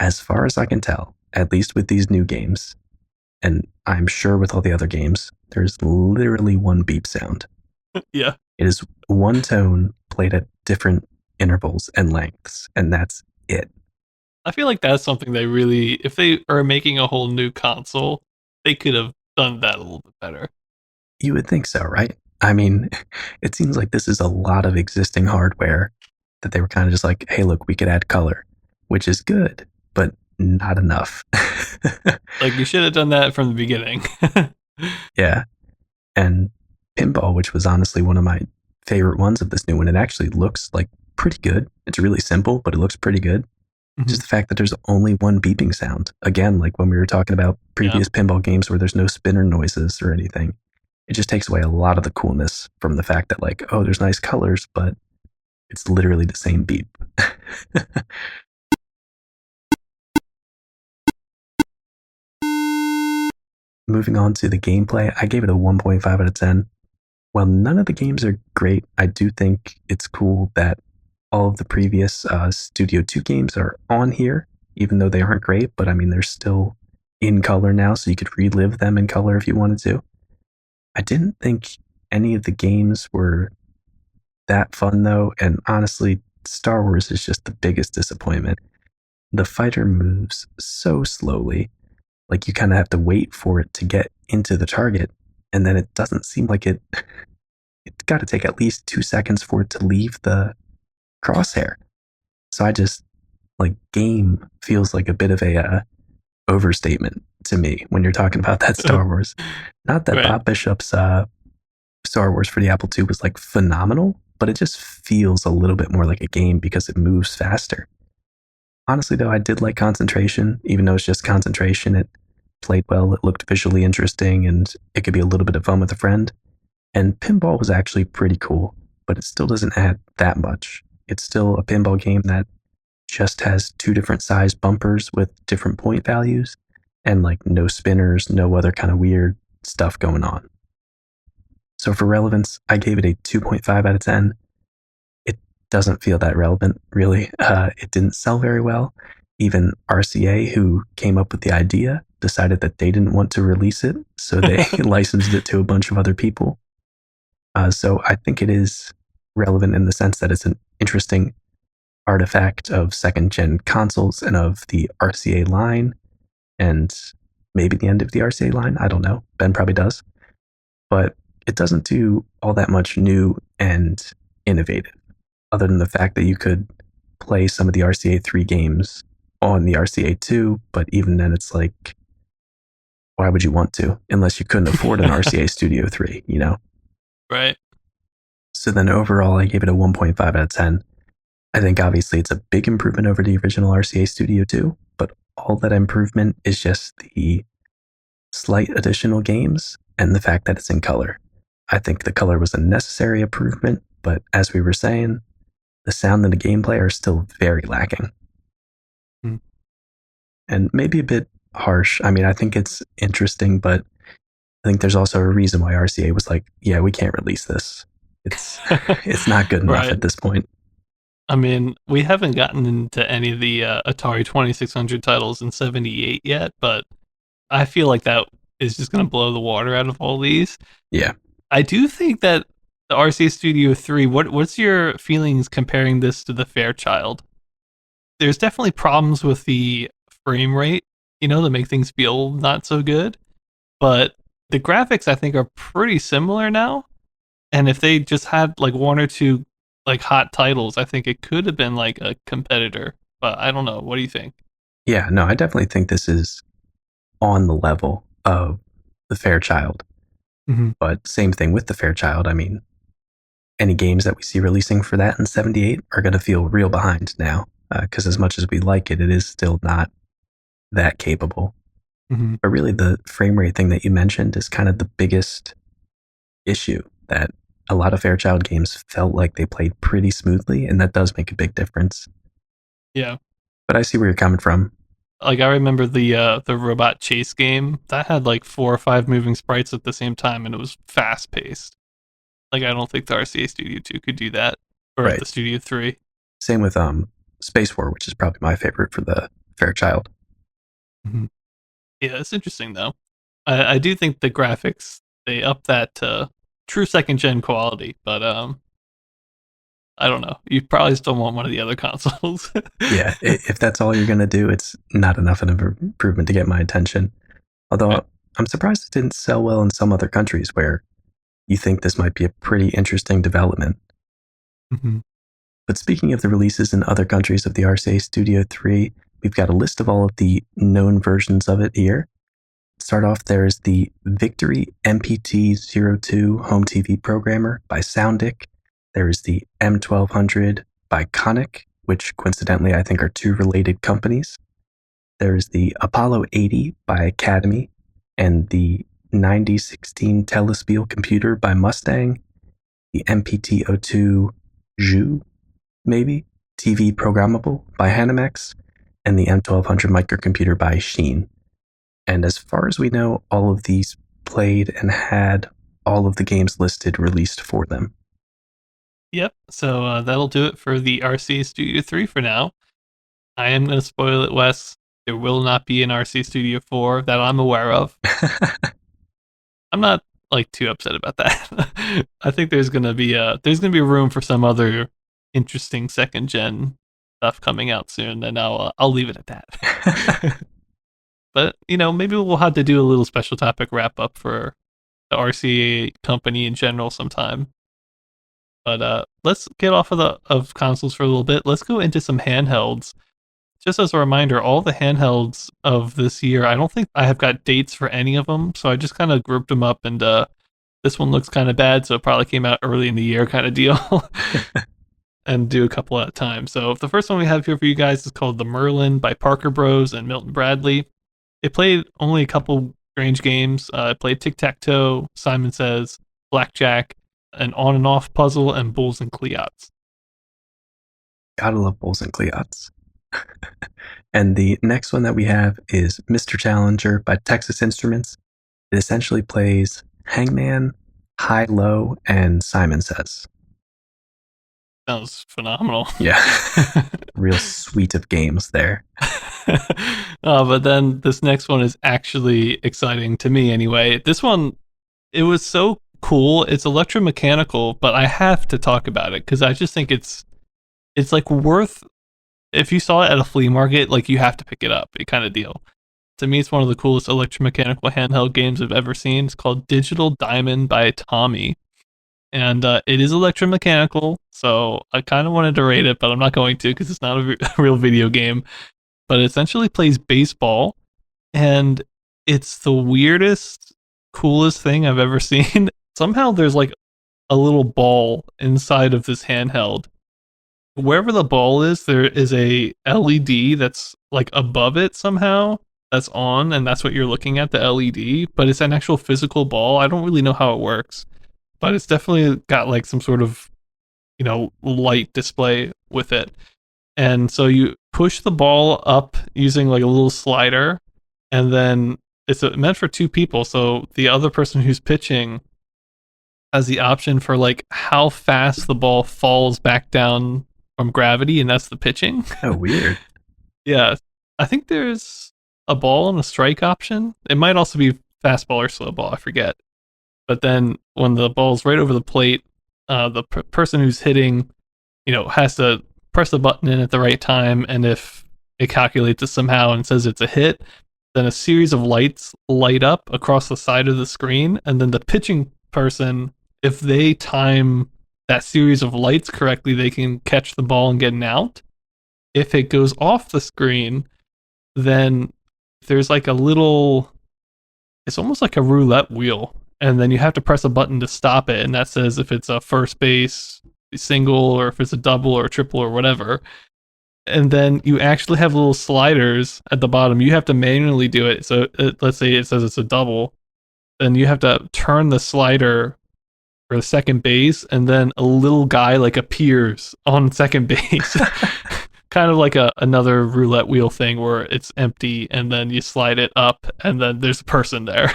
[SPEAKER 1] As far as I can tell, at least with these new games, and I'm sure with all the other games, there's literally one beep sound.
[SPEAKER 2] Yeah.
[SPEAKER 1] It is one tone played at different intervals and lengths, and that's it.
[SPEAKER 2] I feel like that's something they really, if they are making a whole new console, they could have done that a little bit better.
[SPEAKER 1] You would think so, right? I mean, it seems like this is a lot of existing hardware that they were kind of just like, hey, look, we could add color, which is good, but not enough.
[SPEAKER 2] Like, you should have done that from the beginning.
[SPEAKER 1] Yeah. And Pinball, which was honestly one of my favorite ones of this new one, it actually looks like pretty good. It's really simple, but it looks pretty good.
[SPEAKER 2] Mhm.
[SPEAKER 1] Just the fact that there's only one beeping sound. Again, like when we were talking about
[SPEAKER 2] Yeah.
[SPEAKER 1] previous pinball games where there's no spinner noises or anything, it just takes away a lot of the coolness from the fact that, like, oh, there's nice colors, but it's literally the same beep. Moving on to the gameplay, I gave it a 1.5 out of 10. While none of the games are great, I do think it's cool that all of the previous Studio 2 games are on here, even though they aren't great, but I mean, they're still in color now, so you could relive them in color if you wanted to. I didn't think any of the games were that fun, though, and honestly, Star Wars is just the biggest disappointment. The fighter moves so slowly, like you kind of have to wait for it to get into the target, and then it doesn't seem like it's got to take at least 2 seconds for it to leave the crosshair. So I just like game feels like a bit of a overstatement to me when you're talking about that Star Wars. Not that
[SPEAKER 2] Right.
[SPEAKER 1] Bob Bishop's Star Wars for the Apple II was like phenomenal, but it just feels a little bit more like a game because it moves faster. Honestly, though, I did like Concentration, even though it's just Concentration. It played well, it looked visually interesting, and it could be a little bit of fun with a friend. And Pinball was actually pretty cool, but it still doesn't add that much. It's still a pinball game that just has two different size bumpers with different point values and like no spinners, no other kind of weird stuff going on. So for relevance, I gave it a 2.5 out of 10. It doesn't feel that relevant, really. It didn't sell very well. Even RCA, who came up with the idea, decided that they didn't want to release it, so they licensed it to a bunch of other people. So I think it is relevant in the sense that it's an interesting artifact of second gen consoles and of the RCA line, and maybe the end of the RCA line. I don't know. Ben probably does. But it doesn't do all that much new and innovative, other than the fact that you could play some of the RCA 3 games on the RCA 2, but even then, it's like, why would you want to? Unless you couldn't afford an RCA Studio 3, you know?
[SPEAKER 2] Right.
[SPEAKER 1] So then overall, I gave it a 1.5 out of 10. I think obviously it's a big improvement over the original RCA Studio 2, but all that improvement is just the slight additional games and the fact that it's in color. I think the color was a necessary improvement, but as we were saying, the sound and the gameplay are still very lacking.
[SPEAKER 2] Mm.
[SPEAKER 1] And maybe a bit harsh. I mean, I think it's interesting, but I think there's also a reason why RCA was like, yeah, we can't release this. It's it's not good enough
[SPEAKER 2] Right.
[SPEAKER 1] at this point.
[SPEAKER 2] I mean, we haven't gotten into any of the Atari 2600 titles in 78 yet, but I feel like that is just going to blow the water out of all these.
[SPEAKER 1] Yeah.
[SPEAKER 2] I do think that the RCA Studio 3, what's your feelings comparing this to the Fairchild? There's definitely problems with the frame rate, that make things feel not so good, but the graphics I think are pretty similar now. And if they just had like one or two like hot titles, I think it could have been like a competitor. But I don't know. What do you think?
[SPEAKER 1] Yeah, no, I definitely think this is on the level of the Fairchild.
[SPEAKER 2] Mm-hmm.
[SPEAKER 1] But same thing with the Fairchild. I mean, any games that we see releasing for that in 78 are going to feel real behind now. Because as much as we like it, it is still not that capable.
[SPEAKER 2] Mm-hmm.
[SPEAKER 1] But really, the frame rate thing that you mentioned is kind of the biggest issue, that a lot of Fairchild games felt like they played pretty smoothly, and that does make a big difference.
[SPEAKER 2] Yeah.
[SPEAKER 1] But I see where you're coming from.
[SPEAKER 2] Like I remember the robot chase game that had like 4 or 5 moving sprites at the same time, and it was fast paced. Like I don't think the RCA Studio 2 could do that, or
[SPEAKER 1] Right.
[SPEAKER 2] the Studio 3.
[SPEAKER 1] Same with Space War, which is probably my favorite for the Fairchild.
[SPEAKER 2] Mm-hmm. Yeah, it's interesting though. I do think the graphics they up that to true second gen quality, but I don't know. You probably still want one of the other consoles.
[SPEAKER 1] Yeah, if that's all you're going to do, it's not enough of an improvement to get my attention.
[SPEAKER 2] Right.
[SPEAKER 1] Although I'm surprised it didn't sell well in some other countries where you think this might be a pretty interesting development.
[SPEAKER 2] Mm-hmm.
[SPEAKER 1] But speaking of the releases in other countries of the RCA Studio 3, we've got a list of all of the known versions of it here. Start off, there is the Victory MPT-02 home TV programmer by Soundic. There is the M1200 by Conic, which coincidentally I think are two related companies. There is the Apollo 80 by Academy, and the 9016 Telespiel computer by Mustang, the MPT-02 Zhu, maybe, TV programmable by Hanimex, and the M1200 microcomputer by Sheen. And as far as we know, all of these played and had all of the games listed released for them.
[SPEAKER 2] Yep. So that'll do it for the RCA Studio 3 for now. I am going to spoil it, Wes. There will not be an RCA Studio 4 that I'm aware of. I'm not like too upset about that. I think there's gonna be room for some other interesting second gen stuff coming out soon, and I'll leave it at that. But maybe we'll have to do a little special topic wrap up for the RCA company in general sometime. But let's get off of consoles for a little bit. Let's go into some handhelds. Just as a reminder, all the handhelds of this year, I don't think I have got dates for any of them, so I just kind of grouped them up, and this one looks kind of bad, so it probably came out early in the year kind of deal. And do a couple at a time. So the first one we have here for you guys is called The Merlin by Parker Bros. And Milton Bradley. It played only a couple strange games. It played Tic-Tac-Toe, Simon Says, Blackjack, an on and off puzzle, and Bulls and Cleots.
[SPEAKER 1] Gotta love Bulls and Cleots. And the next one that we have is Mr. Challenger by Texas Instruments. It essentially plays Hangman, High Low, and Simon Says.
[SPEAKER 2] Sounds phenomenal.
[SPEAKER 1] Yeah. Real suite of games there.
[SPEAKER 2] But then this next one is actually exciting to me anyway. This one, it was so cool. It's electromechanical, but I have to talk about it because I just think it's like worth, if you saw it at a flea market, like you have to pick it up, kind of deal. To me, it's one of the coolest electromechanical handheld games I've ever seen. It's called Digital Diamond by Tommy. And it is electromechanical, so I kind of wanted to rate it, but I'm not going to because it's not a real video game. But it essentially plays baseball, and it's the weirdest, coolest thing I've ever seen. Somehow there's like a little ball inside of this handheld. Wherever the ball is, there is a LED that's like above it somehow that's on, and that's what you're looking at, the LED, but it's an actual physical ball. I don't really know how it works, but it's definitely got like some sort of, light display with it. And so you push the ball up using like a little slider, and then it's meant for two people. So the other person who's pitching has the option for like how fast the ball falls back down from gravity, and that's the pitching.
[SPEAKER 1] Oh, weird.
[SPEAKER 2] Yeah. I think there's a ball and a strike option. It might also be fastball or slow ball, I forget. But then when the ball's right over the plate, the person who's hitting, has to press the button in at the right time. And if it calculates it somehow and says it's a hit, then a series of lights light up across the side of the screen. And then the pitching person, if they time that series of lights correctly, they can catch the ball and get an out. If it goes off the screen, then there's like a little, it's almost like a roulette wheel, and then you have to press a button to stop it, and that says if it's a first base single or if it's a double or a triple or whatever. and then you actually have little sliders at the bottom. You have to manually do it. So let's say it says it's a double, then you have to turn the slider for the second base, and then a little guy like appears on second base. Kind of like another roulette wheel thing where it's empty and then you slide it up and then there's a person there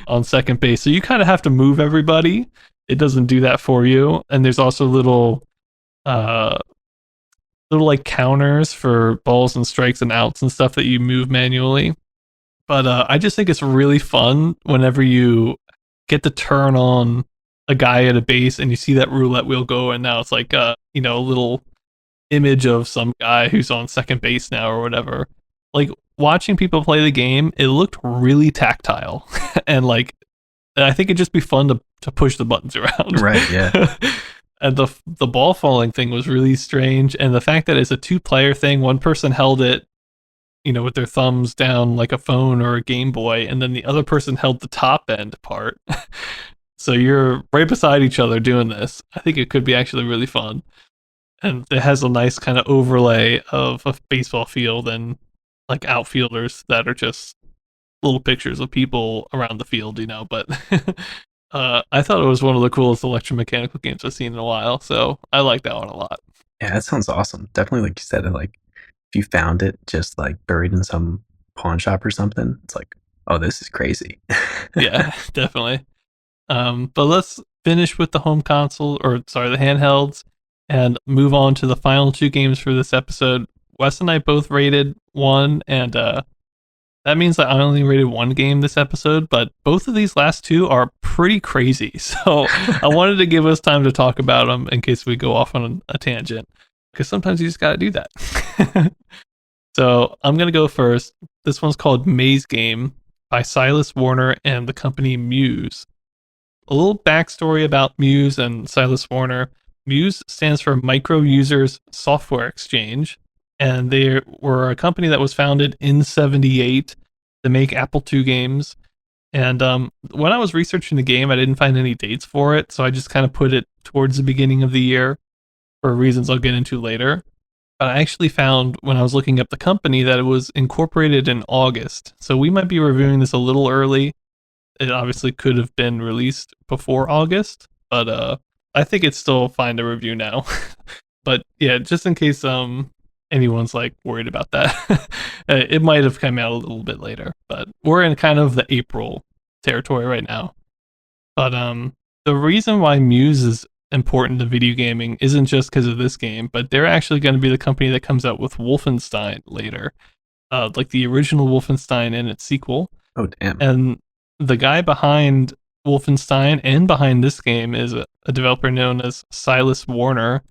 [SPEAKER 2] on second base. So you kind of have to move everybody. It doesn't do that for you. And there's also uh little like counters for balls and strikes and outs and stuff that you move manually. But I just think it's really fun whenever you get to turn on a guy at a base and you see that roulette wheel go, and now it's like a little image of some guy who's on second base now or whatever. Like watching people play the game, it looked really tactile, and like I think it'd just be fun to push the buttons around.
[SPEAKER 1] Right, yeah.
[SPEAKER 2] And the ball falling thing was really strange, and the fact that it's a 2-player thing, one person held it, with their thumbs down like a phone or a Game Boy, and then the other person held the top end part. So you're right beside each other doing this. I think it could be actually really fun. And it has a nice kind of overlay of a baseball field and like outfielders that are just little pictures of people around the field, But I thought it was one of the coolest electromechanical games I've seen in a while, so I like that one a lot.
[SPEAKER 1] Yeah, that sounds awesome. Definitely, like you said, like if you found it just like buried in some pawn shop or something, it's like, oh, this is crazy.
[SPEAKER 2] Yeah, definitely. But let's finish with the home console, the handhelds, and move on to the final 2 games for this episode. Wes and I both rated 1, and that means that I only rated 1 game this episode, but both of these last 2 are pretty crazy. So I wanted to give us time to talk about them in case we go off on a tangent, because sometimes you just gotta do that. So I'm gonna go first. This one's called Maze Game by Silas Warner and the company Muse. A little backstory about Muse and Silas Warner. Muse stands for Micro Users Software Exchange, and they were a company that was founded in '78 to make Apple II games. And when I was researching the game, I didn't find any dates for it, so I just kind of put it towards the beginning of the year for reasons I'll get into later. But I actually found when I was looking up the company that it was incorporated in August, so we might be reviewing this a little early. It obviously could have been released before August, but I think it's still fine to review now. But yeah, just in case anyone's like worried about that, it might have come out a little bit later. But we're in kind of the April territory right now. But the reason why Muse is important to video gaming isn't just because of this game, but they're actually going to be the company that comes out with Wolfenstein later, like the original Wolfenstein and its sequel.
[SPEAKER 1] Oh, damn.
[SPEAKER 2] And the guy behind Wolfenstein and behind this game is a developer known as Silas Warner,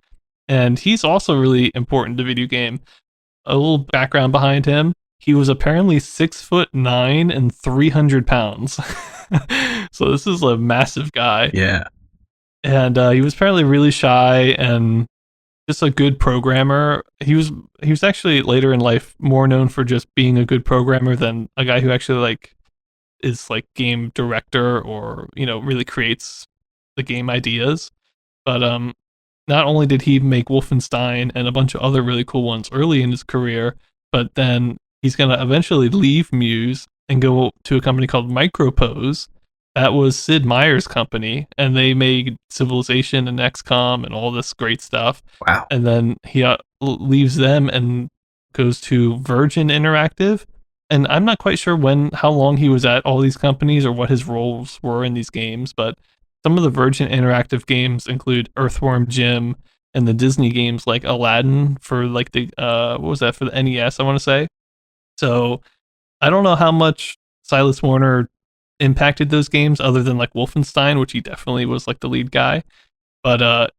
[SPEAKER 2] and he's also really important to video game. A little background behind him: he was apparently 6'9" and 300 pounds. So this is a massive guy.
[SPEAKER 1] Yeah.
[SPEAKER 2] And he was apparently really shy and just a good programmer. He was actually later in life more known for just being a good programmer than a guy who actually like is like game director or really creates the game ideas. But not only did he make Wolfenstein and a bunch of other really cool ones early in his career, but then he's gonna eventually leave Muse and go to a company called Micropose. That was Sid Meier's company, and they made Civilization and XCOM and all this great stuff.
[SPEAKER 1] Wow.
[SPEAKER 2] And then he leaves them and goes to Virgin Interactive. And I'm not quite sure how long he was at all these companies or what his roles were in these games, but some of the Virgin Interactive games include Earthworm Jim and the Disney games like Aladdin for like the what was that, for the NES, I want to say. So I don't know how much Silas Warner impacted those games other than like Wolfenstein, which he definitely was like the lead guy. But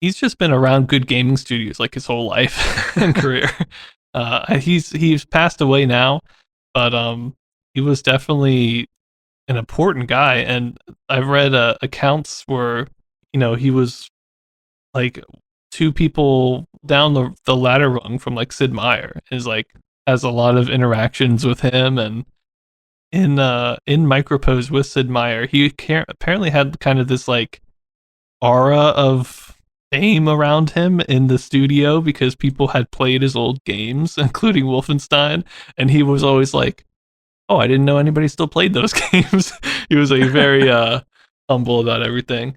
[SPEAKER 2] he's just been around good gaming studios like his whole life and career. He's passed away now, but he was definitely an important guy. And I've read accounts where he was like 2 people down the ladder rung from like Sid Meier, is like has a lot of interactions with him. And in Micropose with Sid Meier, he apparently had kind of this like aura of fame around him in the studio because people had played his old games, including Wolfenstein, and he was always like, "Oh, I didn't know anybody still played those games." He was like very humble about everything.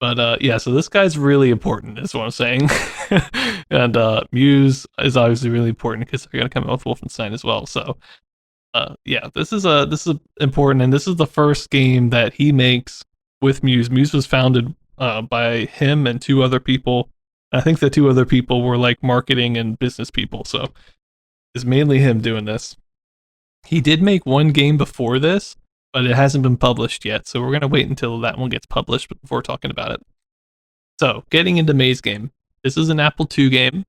[SPEAKER 2] But yeah, so this guy's really important, is what I'm saying. And Muse is obviously really important because they're gonna come out with Wolfenstein as well. So yeah, this is important, and this is the first game that he makes with Muse. Muse was founded by him and two other people. I think the two other people were like marketing and business people, so it's mainly him doing this. He did make one game before this, but it hasn't been published yet, so we're gonna wait until that one gets published before talking about it. So, getting into Maze Game. This is an Apple II game.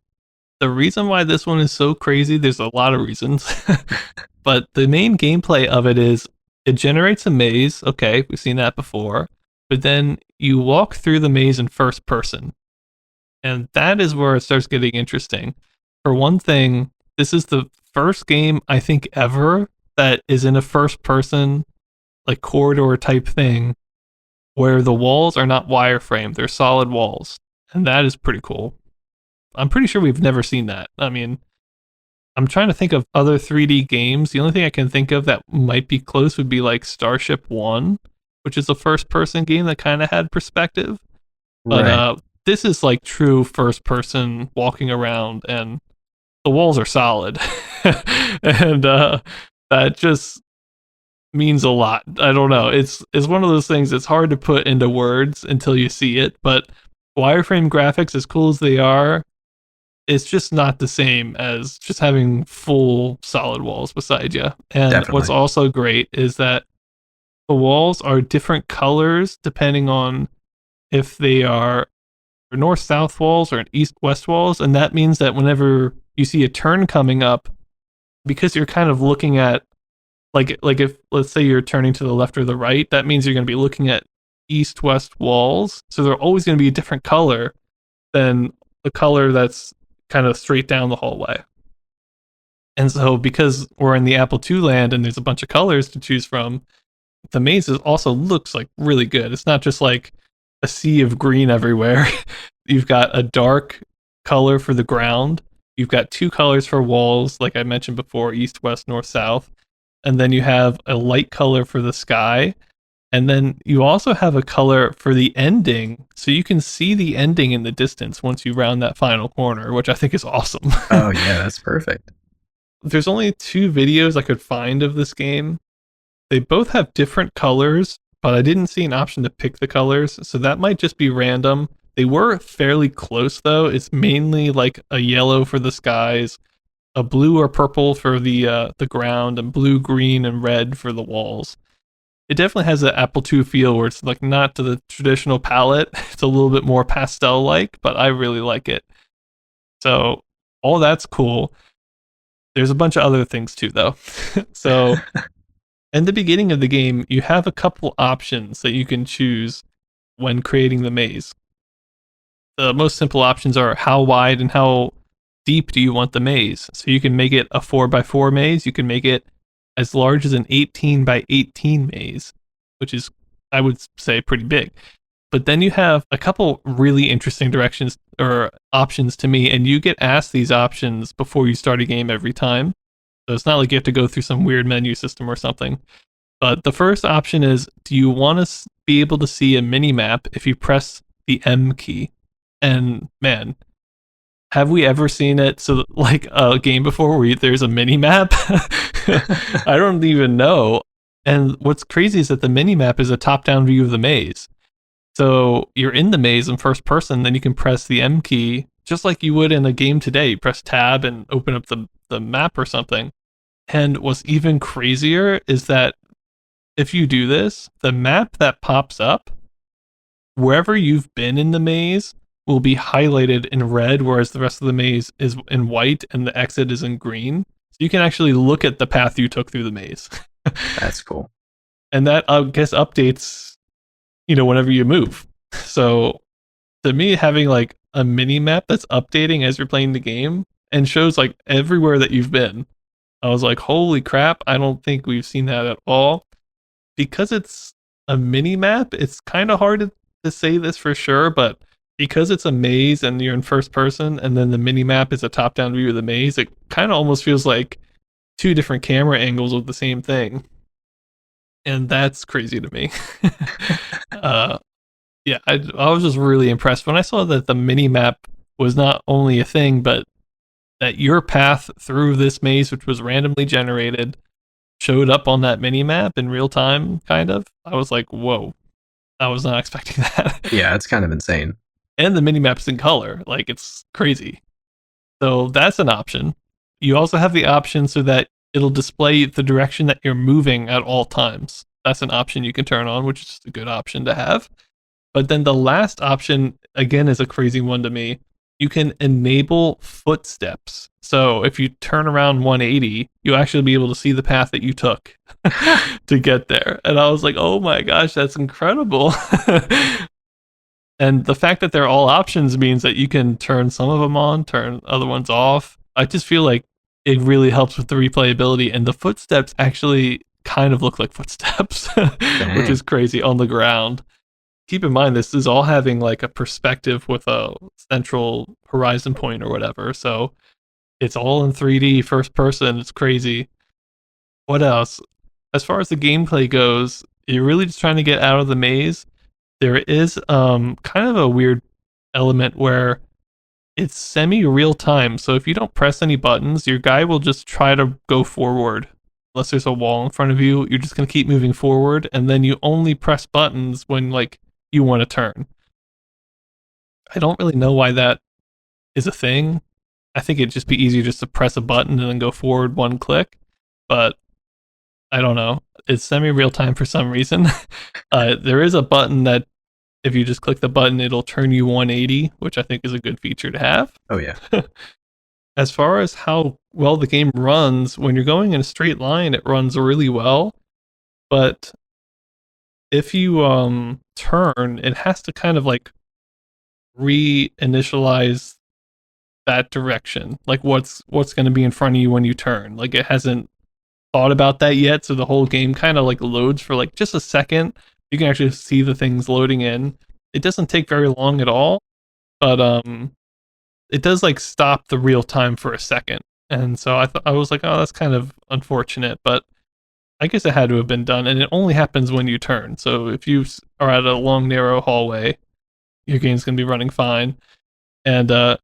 [SPEAKER 2] The reason why this one is so crazy, there's a lot of reasons. But the main gameplay of it is it generates a maze. Okay, we've seen that before. But then you walk through the maze in first person. And that is where it starts getting interesting. For one thing, this is the first game I think ever that is in a first person, like corridor type thing, where the walls are not wireframe, they're solid walls. And that is pretty cool. I'm pretty sure we've never seen that. I mean, I'm trying to think of other 3D games. The only thing I can think of that might be close would be like Starship 1, which is a first person game that kind of had perspective. But
[SPEAKER 1] Right.
[SPEAKER 2] this is like true first person walking around, and the walls are solid. And that just means a lot. I don't know. It's one of those things that's hard to put into words until you see it, but wireframe graphics, as cool as they are, it's just not the same as just having full solid walls beside you. And what's
[SPEAKER 1] Definitely.
[SPEAKER 2] also great is that the walls are different colors depending on if they are north south walls or east west walls. And that means that whenever you see a turn coming up, because you're kind of looking at like if let's say you're turning to the left or the right, that means you're going to be looking at east west walls. So they're always going to be a different color than the color that's kind of straight down the hallway. And so, because we're in the Apple II land and there's a bunch of colors to choose from, the maze also looks like really good. It's not just like a sea of green everywhere. You've got a dark color for the ground. You've got two colors for walls, like I mentioned before, east, west, north, south. And then you have a light color for the sky. And then you also have a color for the ending, so you can see the ending in the distance once you round that final corner, which I think is awesome.
[SPEAKER 1] Oh yeah, that's perfect.
[SPEAKER 2] There's only two videos I could find of this game. They both have different colors, but I didn't see an option to pick the colors, so that might just be random. They were fairly close though. It's mainly like a yellow for the skies, a blue or purple for the ground, and blue, green, and red for the walls. It definitely has an Apple II feel where it's like not to the traditional palette. It's a little bit more pastel like, but I really like it. So all that's cool. There's a bunch of other things too though. So in the beginning of the game, you have a couple options that you can choose when creating the maze. The most simple options are how wide and how deep do you want the maze. So you can make it a 4x4 maze. You can make it as large as an 18 by 18 maze, which is, I would say, pretty big. But then you have a couple really interesting directions or options to me, and you get asked these options before you start a game every time. So it's not like you have to go through some weird menu system or something. But the first option is, do you want to be able to see a mini map if you press the M key? And man, have we ever seen it so like a game before where there's a mini map? I don't even know. And what's crazy is that the mini map is a top-down view of the maze. So you're in the maze in first person, then you can press the M key just like you would in a game today. You press tab and open up the map or something. And what's even crazier is that if you do this, the map that pops up, wherever you've been in the maze, will be highlighted in red, whereas the rest of the maze is in white and the exit is in green. So you can actually look at the path you took through the maze.
[SPEAKER 1] That's cool.
[SPEAKER 2] And that, I guess, updates, whenever you move. So to me, having like a mini map that's updating as you're playing the game and shows like everywhere that you've been, I was like, holy crap, I don't think we've seen that at all. Because it's a mini map, it's kind of hard to say this for sure, but because it's a maze and you're in first person, and then the mini map is a top down view of the maze. It kind of almost feels like two different camera angles of the same thing, and that's crazy to me. uh, yeah, I was just really impressed when I saw that the mini map was not only a thing, but that your path through this maze, which was randomly generated, showed up on that mini map in real time. Kind of, I was like, whoa, I was not expecting that.
[SPEAKER 1] Yeah, it's kind of insane.
[SPEAKER 2] And the mini map's in color, like it's crazy. So that's an option. You also have the option so that it'll display the direction that you're moving at all times. That's an option you can turn on, which is a good option to have. But then the last option, again, is a crazy one to me. You can enable footsteps. So if you turn around 180, you'll actually be able to see the path that you took to get there. And I was like, oh my gosh, that's incredible. And the fact that they're all options means that you can turn some of them on, turn other ones off. I just feel like it really helps with the replayability. And the footsteps actually kind of look like footsteps, which
[SPEAKER 1] Dang.
[SPEAKER 2] is crazy on the ground. Keep in mind, this is all having like a perspective with a central horizon point or whatever. So it's all in 3D, first person. It's crazy. What else? As far as the gameplay goes, you're really just trying to get out of the maze. There is kind of a weird element where it's semi real time. So if you don't press any buttons, your guy will just try to go forward. Unless there's a wall in front of you, you're just gonna keep moving forward, and then you only press buttons when like you want to turn. I don't really know why that is a thing. I think it'd just be easier just to press a button and then go forward one click. But I don't know. It's semi real time for some reason. There is a button that if you just click the button, it'll turn you 180, which I think is a good feature to have.
[SPEAKER 1] Oh yeah.
[SPEAKER 2] As far as how well the game runs, when you're going in a straight line, it runs really well. But if you turn, it has to kind of like reinitialize that direction, like what's going to be in front of you when you turn. Like it hasn't thought about that yet, so the whole game kind of like loads for like just a second. You can actually see the things loading in. It doesn't take very long at all, but it does like stop the real time for a second. And so I was like, oh, that's kind of unfortunate, but I guess it had to have been done. And it only happens when you turn. So if you are at a long narrow hallway, your game's gonna be running fine. And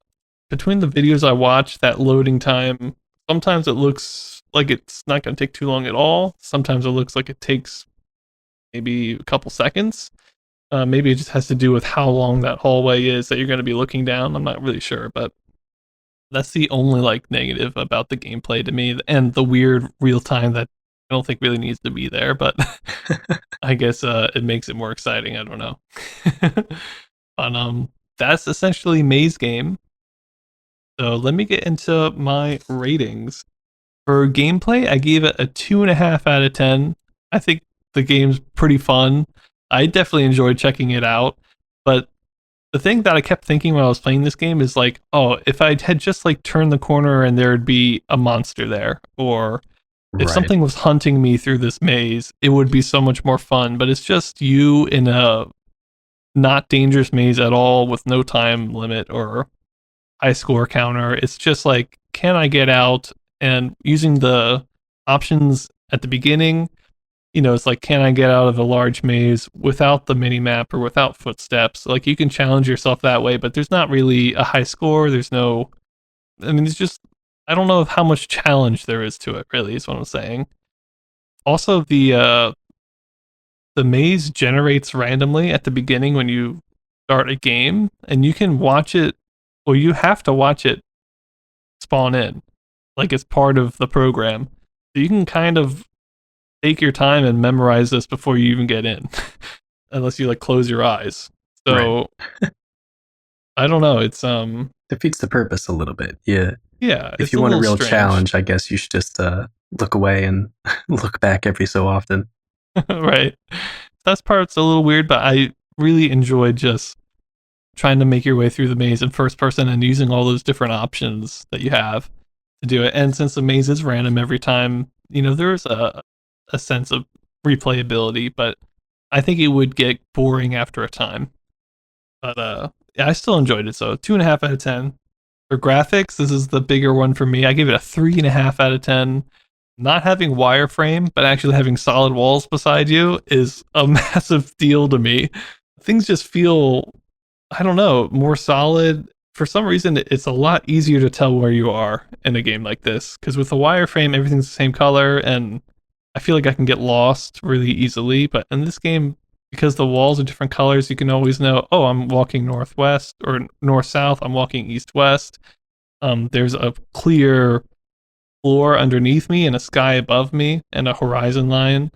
[SPEAKER 2] between the videos I watched, that loading time, sometimes it looks like it's not going to take too long at all. Sometimes it looks like it takes maybe a couple seconds. Maybe it just has to do with how long that hallway is that you're going to be looking down. I'm not really sure, but that's the only like negative about the gameplay to me, and the weird real time that I don't think really needs to be there. But I guess it makes it more exciting. I don't know. But that's essentially Maze Game. So let me get into my ratings. For gameplay, I gave it a 2.5 out of 10. I think the game's pretty fun. I definitely enjoyed checking it out. But the thing that I kept thinking when I was playing this game is like, oh, if I had just like turned the corner and there'd be a monster there, or if
[SPEAKER 1] Right.
[SPEAKER 2] something was hunting me through this maze, it would be so much more fun. But it's just you in a not dangerous maze at all with no time limit or high score counter. It's just like, can I get out? And using the options at the beginning, it's like, can I get out of a large maze without the mini map or without footsteps? Like you can challenge yourself that way, but there's not really a high score. There's no, I mean, it's just, I don't know how much challenge there is to it, really, is what I'm saying. Also, the maze generates randomly at the beginning when you start a game, and you can watch it, well, you have to watch it spawn in. Like it's part of the program. So you can kind of take your time and memorize this before you even get in, unless you like close your eyes.
[SPEAKER 1] Right.
[SPEAKER 2] So I don't know. It's
[SPEAKER 1] Defeats the purpose a little bit. Yeah.
[SPEAKER 2] yeah,
[SPEAKER 1] If
[SPEAKER 2] it's
[SPEAKER 1] you
[SPEAKER 2] a
[SPEAKER 1] want a
[SPEAKER 2] little
[SPEAKER 1] real
[SPEAKER 2] strange.
[SPEAKER 1] challenge, I guess you should just look away and look back every so often.
[SPEAKER 2] Right. That part's a little weird, but I really enjoyed just trying to make your way through the maze in first person and using all those different options that you have to do it. And since the maze is random every time, there's a sense of replayability, but I think it would get boring after a time. But I still enjoyed it. So 2.5 out of 10. For graphics, this is the bigger one for me. I give it a 3.5 out of 10. Not having wireframe, but actually having solid walls beside you is a massive deal to me. Things just feel, I don't know, more solid. For some reason, it's a lot easier to tell where you are in a game like this. Because with the wireframe, everything's the same color, and I feel like I can get lost really easily. But in this game, because the walls are different colors, you can always know, oh, I'm walking northwest or north south, I'm walking east west. There's a clear floor underneath me and a sky above me and a horizon line.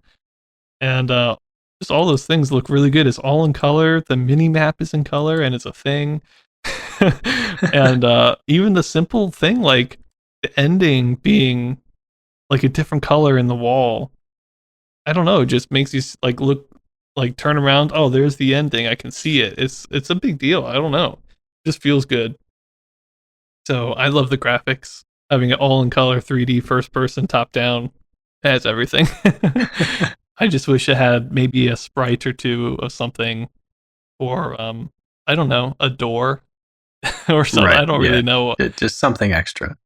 [SPEAKER 2] And just all those things look really good. It's all in color. The mini map is in color and it's a thing. And even the simple thing like the ending being like a different color in the wall, I don't know, it just makes you like look, like turn around, oh, there's the ending, I can see it. It's a big deal. I don't know, it just feels good. So I love the graphics, having it all in color, 3D, first person, top down, it has everything. I just wish it had maybe a sprite or two of something, or I don't know, a door or something.
[SPEAKER 1] Right.
[SPEAKER 2] I don't
[SPEAKER 1] Yeah.
[SPEAKER 2] really know.
[SPEAKER 1] Just something extra.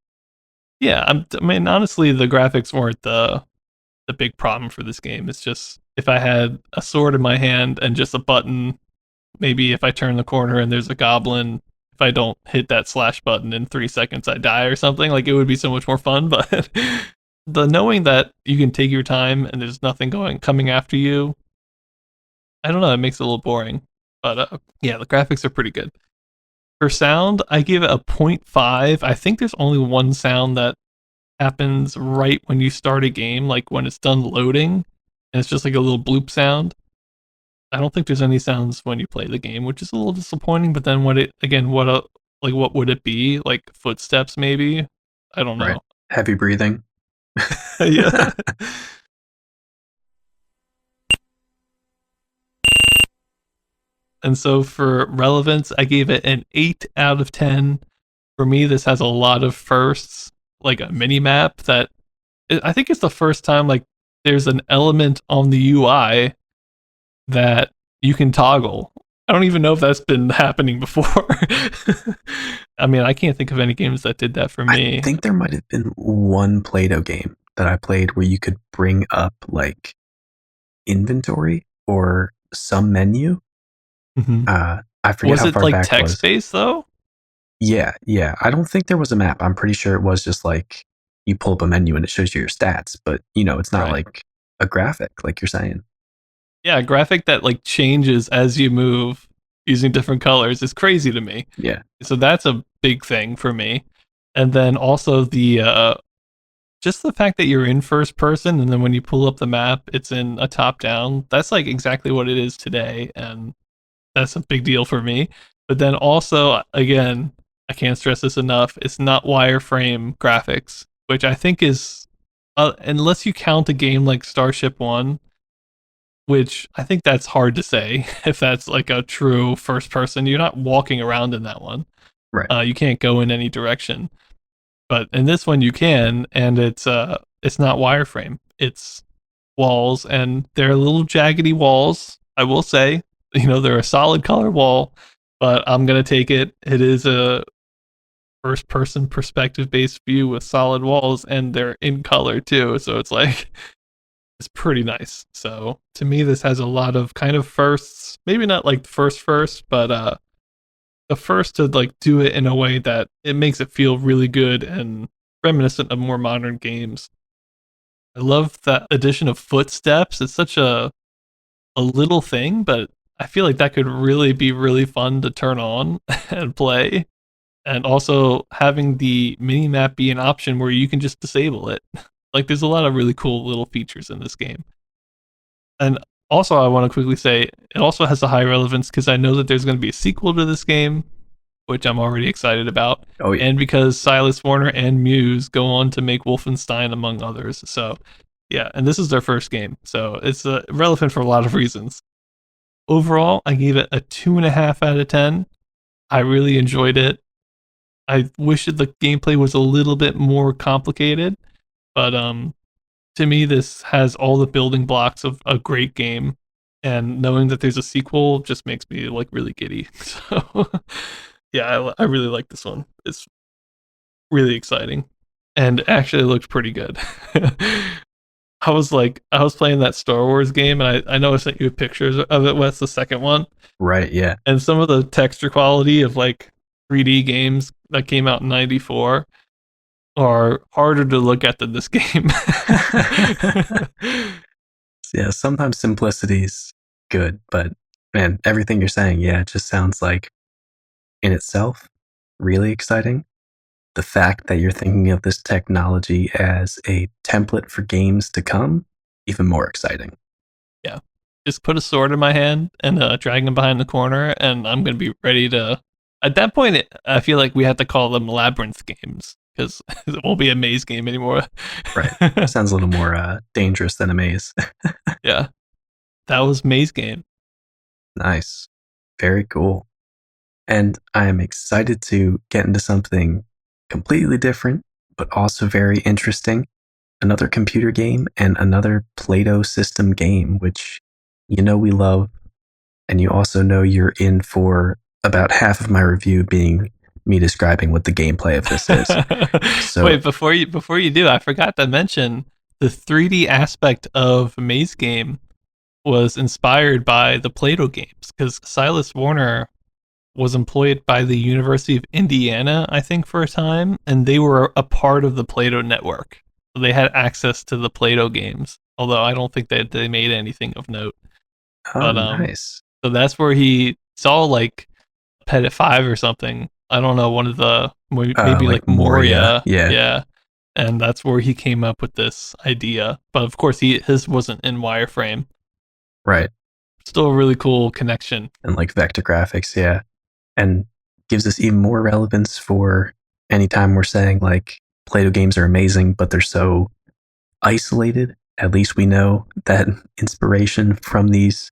[SPEAKER 2] Yeah, I mean, honestly, the graphics weren't the big problem for this game. It's just if I had a sword in my hand and just a button, maybe if I turn the corner and there's a goblin, if I don't hit that slash button in 3 seconds, I die or something. Like it would be so much more fun. But the knowing that you can take your time and there's nothing coming after you, I don't know, it makes it a little boring. But yeah, the graphics are pretty good. For sound, I give it a 0.5. I think there's only one sound that happens right when you start a game, like when it's done loading, and it's just like a little bloop sound. I don't think there's any sounds when you play the game, which is a little disappointing. But then what it again, what would it be? Like footsteps, maybe? I don't
[SPEAKER 1] Right.
[SPEAKER 2] know.
[SPEAKER 1] Heavy breathing.
[SPEAKER 2] Yeah. And so for relevance, I gave it an 8 out of 10. For me, this has a lot of firsts, like a mini map that I think it's the first time like there's an element on the UI that you can toggle. I don't even know if that's been happening before. I mean, I can't think of any games that did that for
[SPEAKER 1] I
[SPEAKER 2] me.
[SPEAKER 1] think there might have been one Play-Doh game that I played where you could bring up like inventory or some menu.
[SPEAKER 2] Mm-hmm.
[SPEAKER 1] I forget
[SPEAKER 2] Was
[SPEAKER 1] how
[SPEAKER 2] it
[SPEAKER 1] far
[SPEAKER 2] like
[SPEAKER 1] back it
[SPEAKER 2] text
[SPEAKER 1] was.
[SPEAKER 2] based though?
[SPEAKER 1] Yeah, yeah. I don't think there was a map. I'm pretty sure it was just like you pull up a menu and it shows you your stats, but it's not
[SPEAKER 2] Right.
[SPEAKER 1] like a graphic like you're saying.
[SPEAKER 2] Yeah, a graphic that like changes as you move using different colors is crazy to me.
[SPEAKER 1] Yeah.
[SPEAKER 2] So that's a big thing for me. And then also the just the fact that you're in first person and then when you pull up the map, it's in a top down. That's like exactly what it is today, and that's a big deal for me. But then also, again, I can't stress this enough. It's not wireframe graphics, which I think is, unless you count a game like Starship One, which I think that's hard to say if that's like a true first person. You're not walking around in that one.
[SPEAKER 1] Right.
[SPEAKER 2] You can't go in any direction. But in this one, you can, and it's not wireframe. It's walls, and they're little jaggedy walls. I will say, they're a solid color wall, but I'm gonna take it. It is a first person perspective based view with solid walls, and they're in color too. So it's like it's pretty nice. So to me, this has a lot of kind of firsts. Maybe not like first, but the first to like do it in a way that it makes it feel really good and reminiscent of more modern games. I love that addition of footsteps. It's such a little thing, but I feel like that could really be really fun to turn on and play. And also having the mini map be an option where you can just disable it. Like there's a lot of really cool little features in this game. And also I want to quickly say it also has a high relevance because I know that there's going to be a sequel to this game, which I'm already excited about.
[SPEAKER 1] Oh yeah.
[SPEAKER 2] And because Silas Warner and Muse go on to make Wolfenstein among others. So yeah, and this is their first game. So it's relevant for a lot of reasons. Overall, I gave it a 2.5 out of 10. I really enjoyed it. I wish that the gameplay was a little bit more complicated, but to me, this has all the building blocks of a great game. and knowing that there's a sequel just makes me like really giddy. So yeah, I really like this one. It's really exciting, and actually looked pretty good. I was playing that Star Wars game, and I know I sent you pictures of it. What's the second one?
[SPEAKER 1] Right, yeah.
[SPEAKER 2] And some of the texture quality of like 3D games that came out in '94 are harder to look at than this game.
[SPEAKER 1] Yeah, sometimes simplicity's good, but man, everything you're saying, yeah, it just sounds like in itself really exciting. The fact that you're thinking of this technology as a template for games to come, even more exciting.
[SPEAKER 2] Yeah, just put a sword in my hand and a dragon behind the corner, and I'm gonna be ready to. At that point, I feel like we have to call them labyrinth games because it won't be a maze game anymore.
[SPEAKER 1] Right. Sounds a little more dangerous than a maze.
[SPEAKER 2] Yeah, that was maze game.
[SPEAKER 1] Nice. Very cool. And I am excited to get into something completely different, but also very interesting. Another computer game and another Play-Doh system game, which you know we love. And you also know you're in for about half of my review being me describing what the gameplay of this is. So,
[SPEAKER 2] Wait, before you do, I forgot to mention the 3D aspect of Maze Game was inspired by the Play-Doh games because Silas Warner was employed by the University of Indiana, I think, for a time, and they were a part of the Play-Doh network. So they had access to the Play-Doh games, although I don't think that they made anything of note.
[SPEAKER 1] oh,
[SPEAKER 2] But
[SPEAKER 1] nice.
[SPEAKER 2] so that's where he saw like Pettit 5 or something. I don't know, one of the maybe
[SPEAKER 1] Like
[SPEAKER 2] like
[SPEAKER 1] Moria.
[SPEAKER 2] Moria,
[SPEAKER 1] Yeah,
[SPEAKER 2] yeah. And that's where he came up with this idea. But of course, his wasn't in wireframe.
[SPEAKER 1] right.
[SPEAKER 2] Still a really cool connection.
[SPEAKER 1] And like vector graphics. Yeah. And gives us even more relevance for anytime we're saying like Play Doh games are amazing, but they're so isolated. At least we know that inspiration from these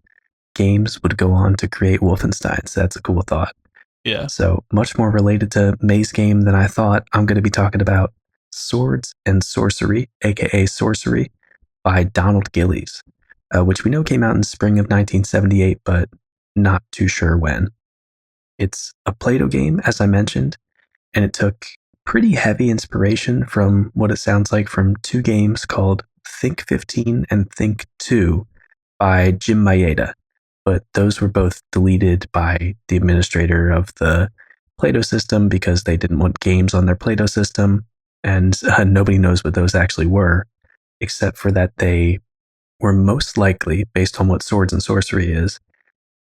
[SPEAKER 1] games would go on to create Wolfenstein. So that's a cool thought.
[SPEAKER 2] Yeah.
[SPEAKER 1] So much more related to Maze Game than I thought. I'm going to be talking about Swords and Sorcery, aka Sorcery, by Donald Gillies, which we know came out in spring of 1978, but not too sure when. It's a Play-Doh game, as I mentioned, and it took pretty heavy inspiration from what it sounds like from two games called Think 15 and Think 2 by Jim Maeda. But those were both deleted by the administrator of the Play-Doh system because they didn't want games on their Play-Doh system, and nobody knows what those actually were, except for that they were most likely, based on what Swords and Sorcery is,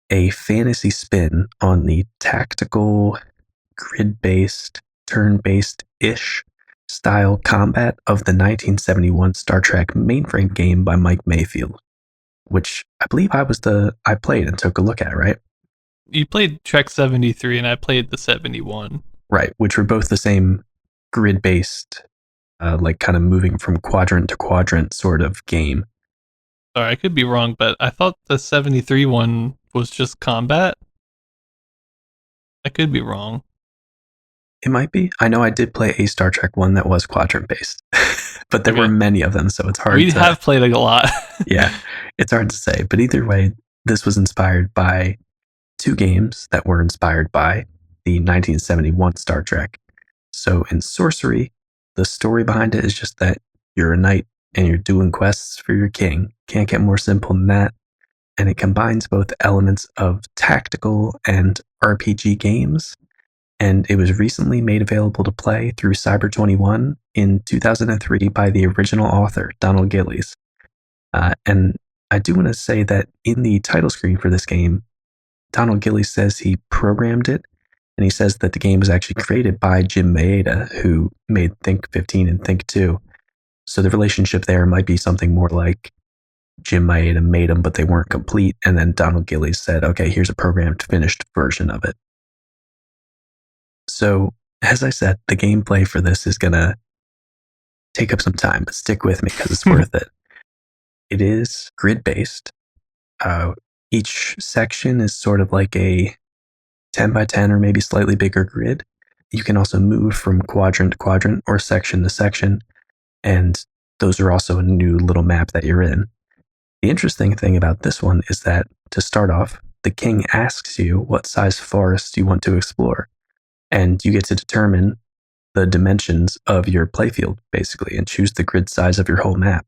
[SPEAKER 1] a fantasy spin on the tactical, grid-based, turn-based-ish style combat of the 1971 Star Trek mainframe game by Mike Mayfield, which I believe I played and took a look at, right?
[SPEAKER 2] You played Trek 73 and I played the 71.
[SPEAKER 1] Right, which were both the same grid-based, like kind of moving from quadrant to quadrant sort of game.
[SPEAKER 2] Sorry, I could be wrong, but I thought the 73 one was just combat. I could be wrong.
[SPEAKER 1] It might be. I know I did play a Star Trek one that was quadrant-based, but there
[SPEAKER 2] Okay.
[SPEAKER 1] were many of them, so it's hard
[SPEAKER 2] We
[SPEAKER 1] to...
[SPEAKER 2] have played a lot.
[SPEAKER 1] Yeah, it's hard to say. But either way, this was inspired by two games that were inspired by the 1971 Star Trek. So in Sorcery, the story behind it is just that you're a knight and you're doing quests for your king. Can't get more simple than that. And it combines both elements of tactical and RPG games. And it was recently made available to play through Cyber 21 in 2003 by the original author, Donald Gillies. And I do want to say that in the title screen for this game, Donald Gillies says he programmed it, and he says that the game was actually created by Jim Maeda, who made Think 15 and Think 2. So the relationship there might be something more like Jim Maeda made them, but they weren't complete, and then Donald Gillies said, okay, here's a programmed finished version of it. So, as I said, the gameplay for this is going to take up some time, but stick with me because it's worth it. It is grid-based. Each section is sort of like a 10 by 10 or maybe slightly bigger grid. You can also move from quadrant to quadrant or section to section, and those are also a new little map that you're in. The interesting thing about this one is that, to start off, the king asks you what size forest you want to explore, and you get to determine the dimensions of your playfield, basically, and choose the grid size of your whole map.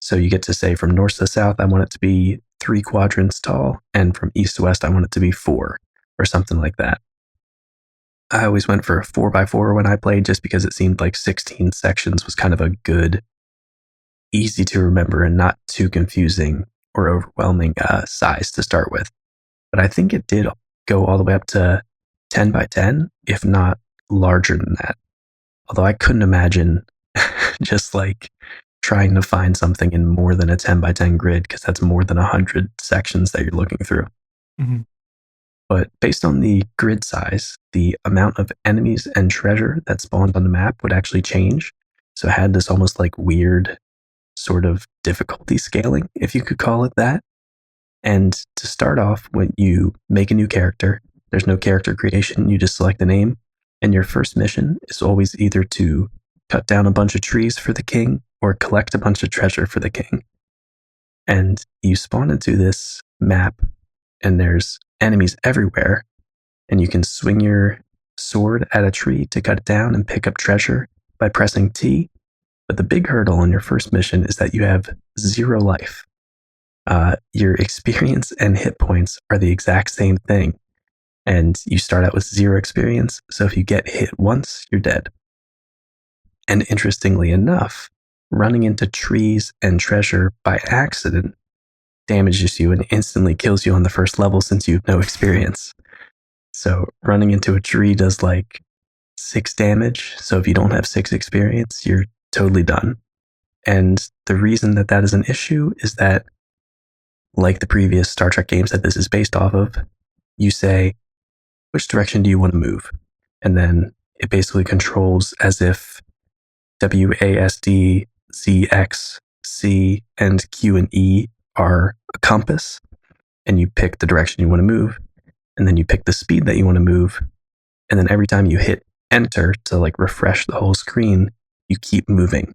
[SPEAKER 1] So you get to say from north to south, I want it to be 3 quadrants tall, and from east to west, I want it to be 4, or something like that. I always went for a 4x4 when I played, just because it seemed like 16 sections was kind of a good, easy to remember and not too confusing or overwhelming size to start with. But I think it did go all the way up to 10x10, if not larger than that. Although I couldn't imagine just like trying to find something in more than a 10x10 grid, because that's more than 100 sections that you're looking through.
[SPEAKER 2] Mhm.
[SPEAKER 1] But based on the grid size, the amount of enemies and treasure that spawned on the map would actually change. So it had this almost like weird sort of difficulty scaling, if you could call it that. And to start off, when you make a new character, there's no character creation, you just select a name. And your first mission is always either to cut down a bunch of trees for the king or collect a bunch of treasure for the king. And you spawn into this map, and there's enemies everywhere, and you can swing your sword at a tree to cut it down and pick up treasure by pressing T. But the big hurdle on your first mission is that you have 0 life. Your experience and hit points are the exact same thing, and you start out with 0 experience, so if you get hit once, you're dead. And interestingly enough, running into trees and treasure by accident damages you and instantly kills you on the first level, since you have no experience. So running into a tree does like 6 damage, so if you don't have 6 experience, you're totally done. And the reason that that is an issue is that, like the previous Star Trek games that this is based off of, you say, which direction do you want to move? And then it basically controls as if W, A, S, D, Z, X, C, and Q and E are a compass, and you pick the direction you want to move, and then you pick the speed that you want to move, and then every time you hit enter to like refresh the whole screen, you keep moving.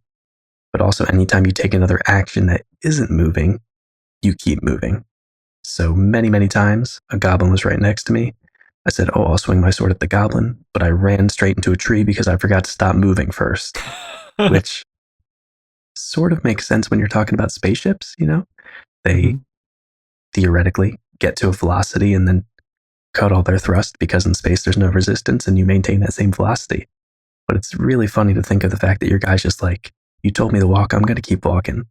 [SPEAKER 1] But also anytime you take another action that isn't moving, you keep moving. So many times, a goblin was right next to me. I said, oh, I'll swing my sword at the goblin, but I ran straight into a tree because I forgot to stop moving first, which sort of makes sense when you're talking about spaceships, you know? They theoretically get to a velocity and then cut all their thrust, because in space there's no resistance and you maintain that same velocity. But it's really funny to think of the fact that your guy's just like, you told me to walk, I'm going to keep walking,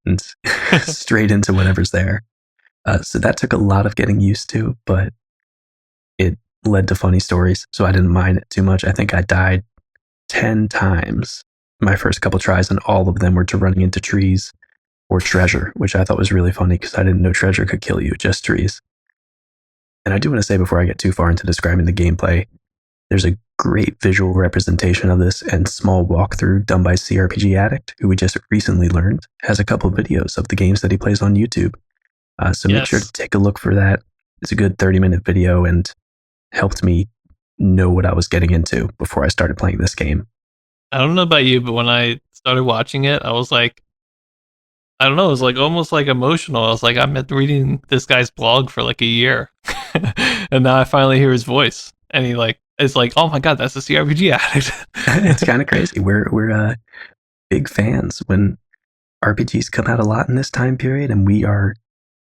[SPEAKER 1] and straight into whatever's there. So that took a lot of getting used to, but it led to funny stories, so I didn't mind it too much. I think I died 10 times my first couple tries, and all of them were to running into trees or treasure, which I thought was really funny because I didn't know treasure could kill you, just trees. And I do want to say, before I get too far into describing the gameplay, there's a great visual representation of this and small walkthrough done by CRPG Addict, who we just recently learned has a couple of videos of the games that he plays on YouTube. So make sure to take a look for that. It's a good 30-minute video and helped me know what I was getting into before I started playing this game.
[SPEAKER 2] I don't know about you, but when I started watching it, I was like, I don't know, it was like almost like emotional. I was like, I'm reading this guy's blog for like a year. And now I finally hear his voice. And he like, it's like, oh my God, that's a CRPG Addict.
[SPEAKER 1] It's kind of crazy. We're big fans when RPGs come out a lot in this time period, and we are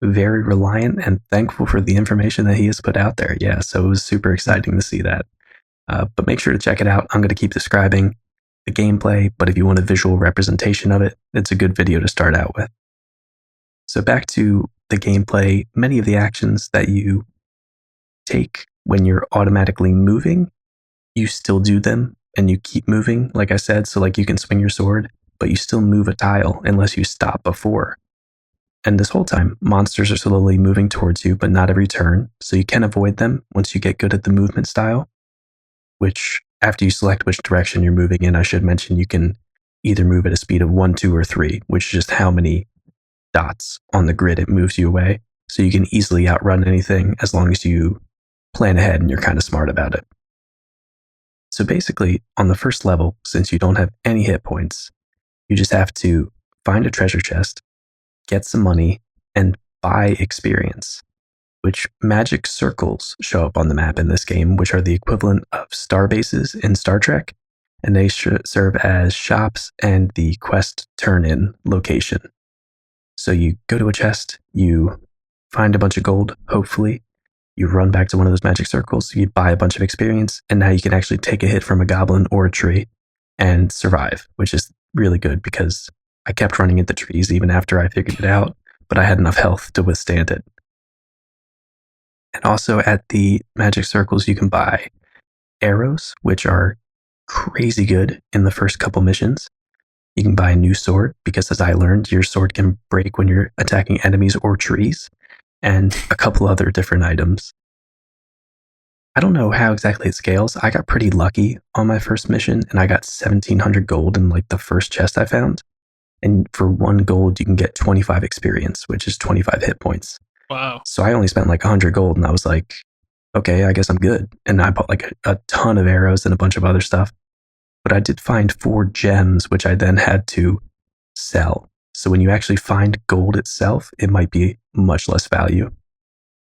[SPEAKER 1] very reliant and thankful for the information that he has put out there. Yeah, so it was super exciting to see that. But make sure to check it out. I'm going to keep describing the gameplay, but if you want a visual representation of it, it's a good video to start out with. So back to the gameplay, many of the actions that you take when you're automatically moving, you still do them and you keep moving, like I said. So like you can swing your sword, but you still move a tile unless you stop before. And this whole time, monsters are slowly moving towards you, but not every turn, so you can avoid them once you get good at the movement style, which, after you select which direction you're moving in, I should mention you can either move at a speed of 1, 2, or 3, which is just how many dots on the grid it moves you away. So you can easily outrun anything as long as you plan ahead and you're kind of smart about it. So basically, on the first level, since you don't have any hit points, you just have to find a treasure chest, get some money, and buy experience, which magic circles show up on the map in this game, which are the equivalent of star bases in Star Trek, and they serve as shops and the quest turn-in location. So you go to a chest, you find a bunch of gold, hopefully, you run back to one of those magic circles, you buy a bunch of experience, and now you can actually take a hit from a goblin or a tree and survive, which is really good because I kept running into trees even after I figured it out, but I had enough health to withstand it. And also at the magic circles, you can buy arrows, which are crazy good in the first couple missions. You can buy a new sword because, as I learned, your sword can break when you're attacking enemies or trees, and a couple other different items. I don't know how exactly it scales. I got pretty lucky on my first mission, and I got 1,700 gold in like the first chest I found. And for 1 gold, you can get 25 experience, which is 25 hit points.
[SPEAKER 2] Wow.
[SPEAKER 1] So I only spent like 100 gold, and I was like, okay, I guess I'm good. And I bought like a ton of arrows and a bunch of other stuff. But I did find 4 gems, which I then had to sell. So when you actually find gold itself, it might be much less value.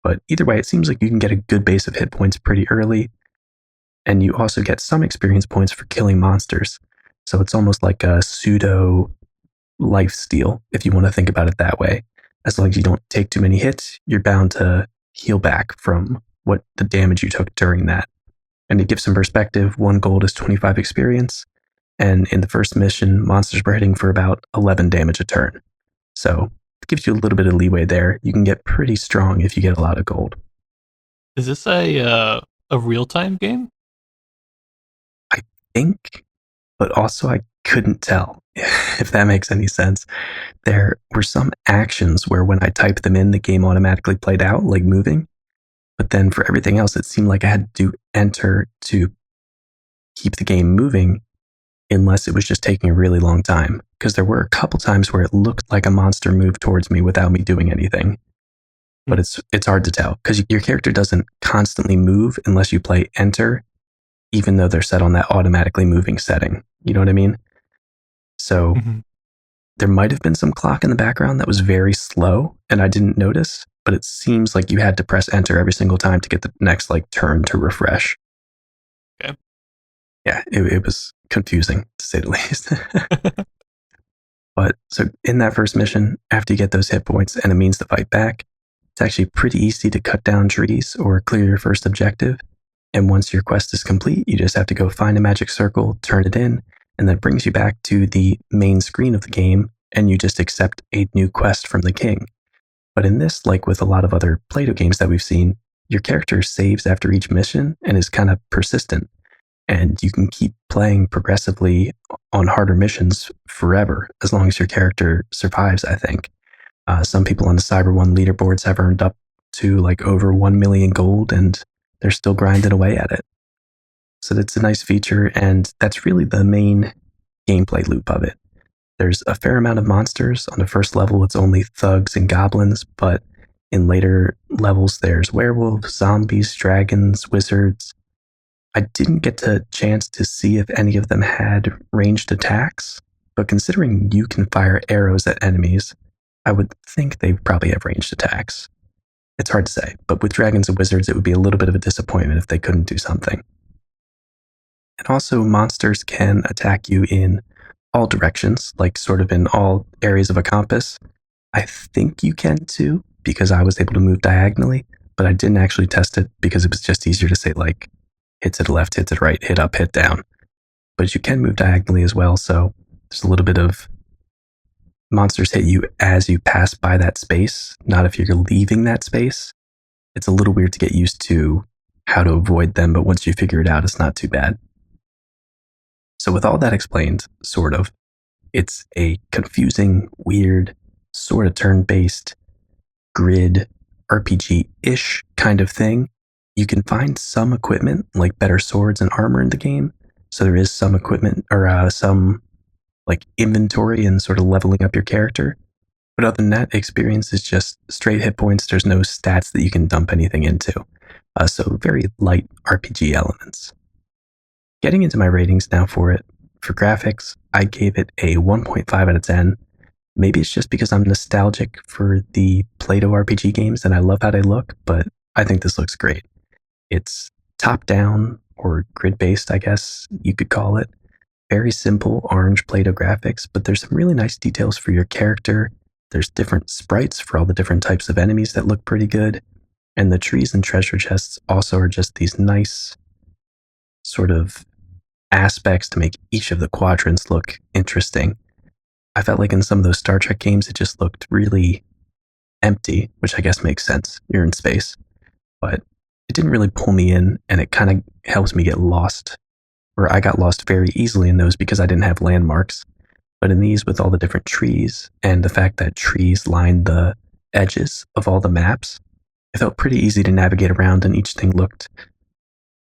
[SPEAKER 1] But either way, it seems like you can get a good base of hit points pretty early. And you also get some experience points for killing monsters. So it's almost like a pseudo life steal, if you want to think about it that way. As long as you don't take too many hits, you're bound to heal back from what the damage you took during that. And to give some perspective, 1 gold is 25 experience. And in the first mission, monsters were hitting for about 11 damage a turn. So it gives you a little bit of leeway there. You can get pretty strong if you get a lot of gold.
[SPEAKER 2] Is this a real-time game?
[SPEAKER 1] I think, but also I couldn't tell, if that makes any sense. There were some actions where when I typed them in, the game automatically played out, like moving. But then for everything else, it seemed like I had to enter to keep the game moving, unless it was just taking a really long time. Because there were a couple times where it looked like a monster moved towards me without me doing anything. But it's hard to tell because your character doesn't constantly move unless you play enter, even though they're set on that automatically moving setting. You know what I mean? So there might have been some clock in the background that was very slow and I didn't notice, but it seems like you had to press enter every single time to get the next like turn to refresh.
[SPEAKER 2] Okay.
[SPEAKER 1] Yeah, it was confusing to say the least. But so in that first mission, after you get those hit points and a means to fight back, it's actually pretty easy to cut down trees or clear your first objective. And once your quest is complete, you just have to go find a magic circle, turn it in, and that brings you back to the main screen of the game, and you just accept a new quest from the king. But in this, like with a lot of other Play-Doh games that we've seen, your character saves after each mission and is kind of persistent. And you can keep playing progressively on harder missions forever, as long as your character survives, I think. Some people on the Cyber One leaderboards have earned up to like over 1 million gold, and they're still grinding away at it. So that's a nice feature, and that's really the main gameplay loop of it. There's a fair amount of monsters. On the first level, it's only thugs and goblins, but in later levels, there's werewolves, zombies, dragons, wizards. I didn't get the chance to see if any of them had ranged attacks, but considering you can fire arrows at enemies, I would think they probably have ranged attacks. It's hard to say, but with dragons and wizards, it would be a little bit of a disappointment if they couldn't do something. And also, monsters can attack you in all directions, like sort of in all areas of a compass. I think you can too, because I was able to move diagonally, but I didn't actually test it because it was just easier to say like, hit to the left, hit to the right, hit up, hit down. But you can move diagonally as well, so there's a little bit of monsters hit you as you pass by that space, not if you're leaving that space. It's a little weird to get used to how to avoid them, but once you figure it out, it's not too bad. So with all that explained, sort of, it's a confusing, weird, sort of turn-based grid RPG-ish kind of thing. You can find some equipment, like better swords and armor in the game. So there is some equipment or some like inventory and sort of leveling up your character. But other than that, experience is just straight hit points. There's no stats that you can dump anything into. So very light RPG elements. Getting into my ratings now for it. For graphics, I gave it a 1.5 out of 10. Maybe it's just because I'm nostalgic for the Play-Doh RPG games and I love how they look, but I think this looks great. It's top down or grid based, I guess you could call it. Very simple orange Play-Doh graphics, but there's some really nice details for your character. There's different sprites for all the different types of enemies that look pretty good. And the trees and treasure chests also are just these nice sort of aspects to make each of the quadrants look interesting. I felt like in some of those Star Trek games, it just looked really empty, which I guess makes sense. You're in space. But it didn't really pull me in, and it kind of helps me get lost. Or I got lost very easily in those because I didn't have landmarks. But in these, with all the different trees and the fact that trees line the edges of all the maps, it felt pretty easy to navigate around, and each thing looked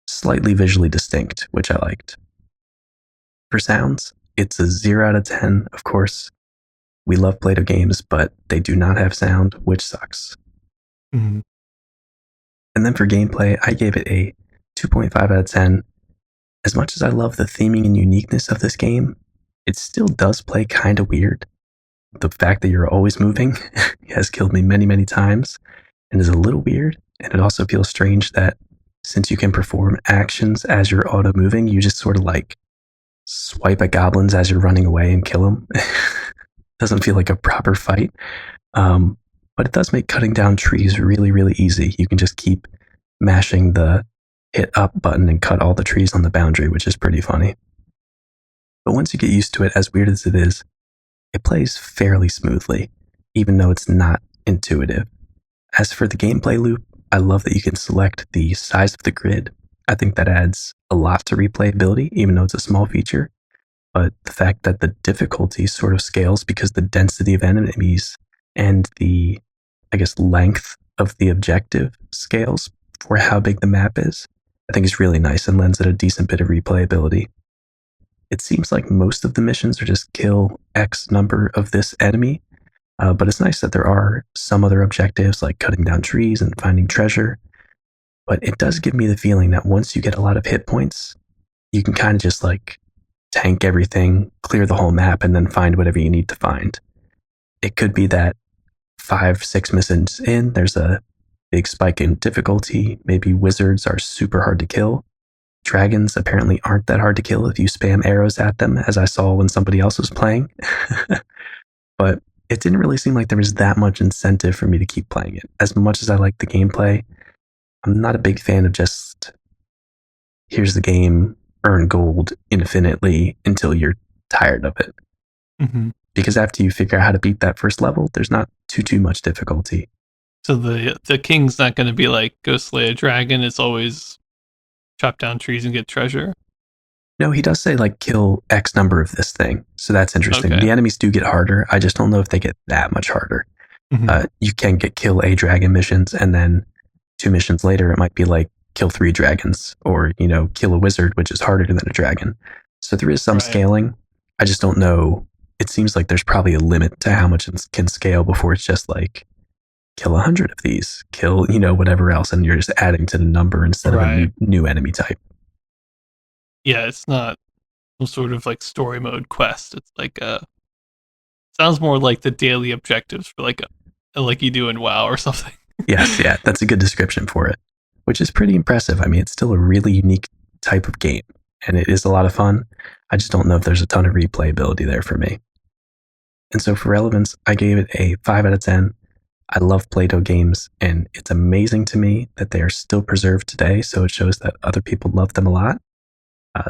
[SPEAKER 1] slightly visually distinct, which I liked. For sounds, it's a 0 out of 10, of course. We love Play-Doh games, but they do not have sound, which sucks.
[SPEAKER 2] Mm-hmm.
[SPEAKER 1] And then for gameplay, I gave it a 2.5 out of 10. As much as I love the theming and uniqueness of this game, it still does play kind of weird. The fact that you're always moving has killed me many, many times and is a little weird. And it also feels strange that since you can perform actions as you're auto moving, you just sort of like swipe at goblins as you're running away and kill them. Doesn't feel like a proper fight. But it does make cutting down trees really, really easy. You can just keep mashing the hit up button and cut all the trees on the boundary, which is pretty funny. But once you get used to it, as weird as it is, it plays fairly smoothly, even though it's not intuitive. As for the gameplay loop, I love that you can select the size of the grid. I think that adds a lot to replayability, even though it's a small feature. But the fact that the difficulty sort of scales because the density of enemies and the, I guess, length of the objective scales for how big the map is, I think is really nice and lends it a decent bit of replayability. It seems like most of the missions are just kill X number of this enemy, but it's nice that there are some other objectives like cutting down trees and finding treasure. But it does give me the feeling that once you get a lot of hit points, you can kind of just like tank everything, clear the whole map, and then find whatever you need to find. It could be that 5-6 missions in, there's a big spike in difficulty. Maybe wizards are super hard to kill. Dragons apparently aren't that hard to kill if you spam arrows at them, as I saw when somebody else was playing. But it didn't really seem like there was that much incentive for me to keep playing it. As much as I like the gameplay, I'm not a big fan of just, here's the game, earn gold infinitely until you're tired of it.
[SPEAKER 2] Mm-hmm.
[SPEAKER 1] Because after you figure out how to beat that first level, there's not too much difficulty.
[SPEAKER 2] So the king's not going to be like go slay a dragon. It's always chop down trees and get treasure.
[SPEAKER 1] No, he does say like kill X number of this thing. So that's interesting.
[SPEAKER 2] Okay.
[SPEAKER 1] The enemies do get harder. I just don't know if they get that much harder.
[SPEAKER 2] Mm-hmm.
[SPEAKER 1] You can get kill a dragon missions, and then 2 missions later, it might be like kill 3 dragons, or, you know, kill a wizard, which is harder than a dragon. So there is some scaling. I just don't know. It seems like there's probably a limit to how much it can scale before it's just like kill 100 of these, kill, you know, whatever else, and you're just adding to the number instead of a new enemy type.
[SPEAKER 2] Yeah, it's not some sort of like story mode quest. It's like sounds more like the daily objectives for like you do in WoW or something.
[SPEAKER 1] Yes, yeah, that's a good description for it, which is pretty impressive. I mean, it's still a really unique type of game, and it is a lot of fun. I just don't know if there's a ton of replayability there for me. And so for relevance, I gave it a 5 out of 10. I love Play-Doh games, and it's amazing to me that they are still preserved today, so it shows that other people love them a lot.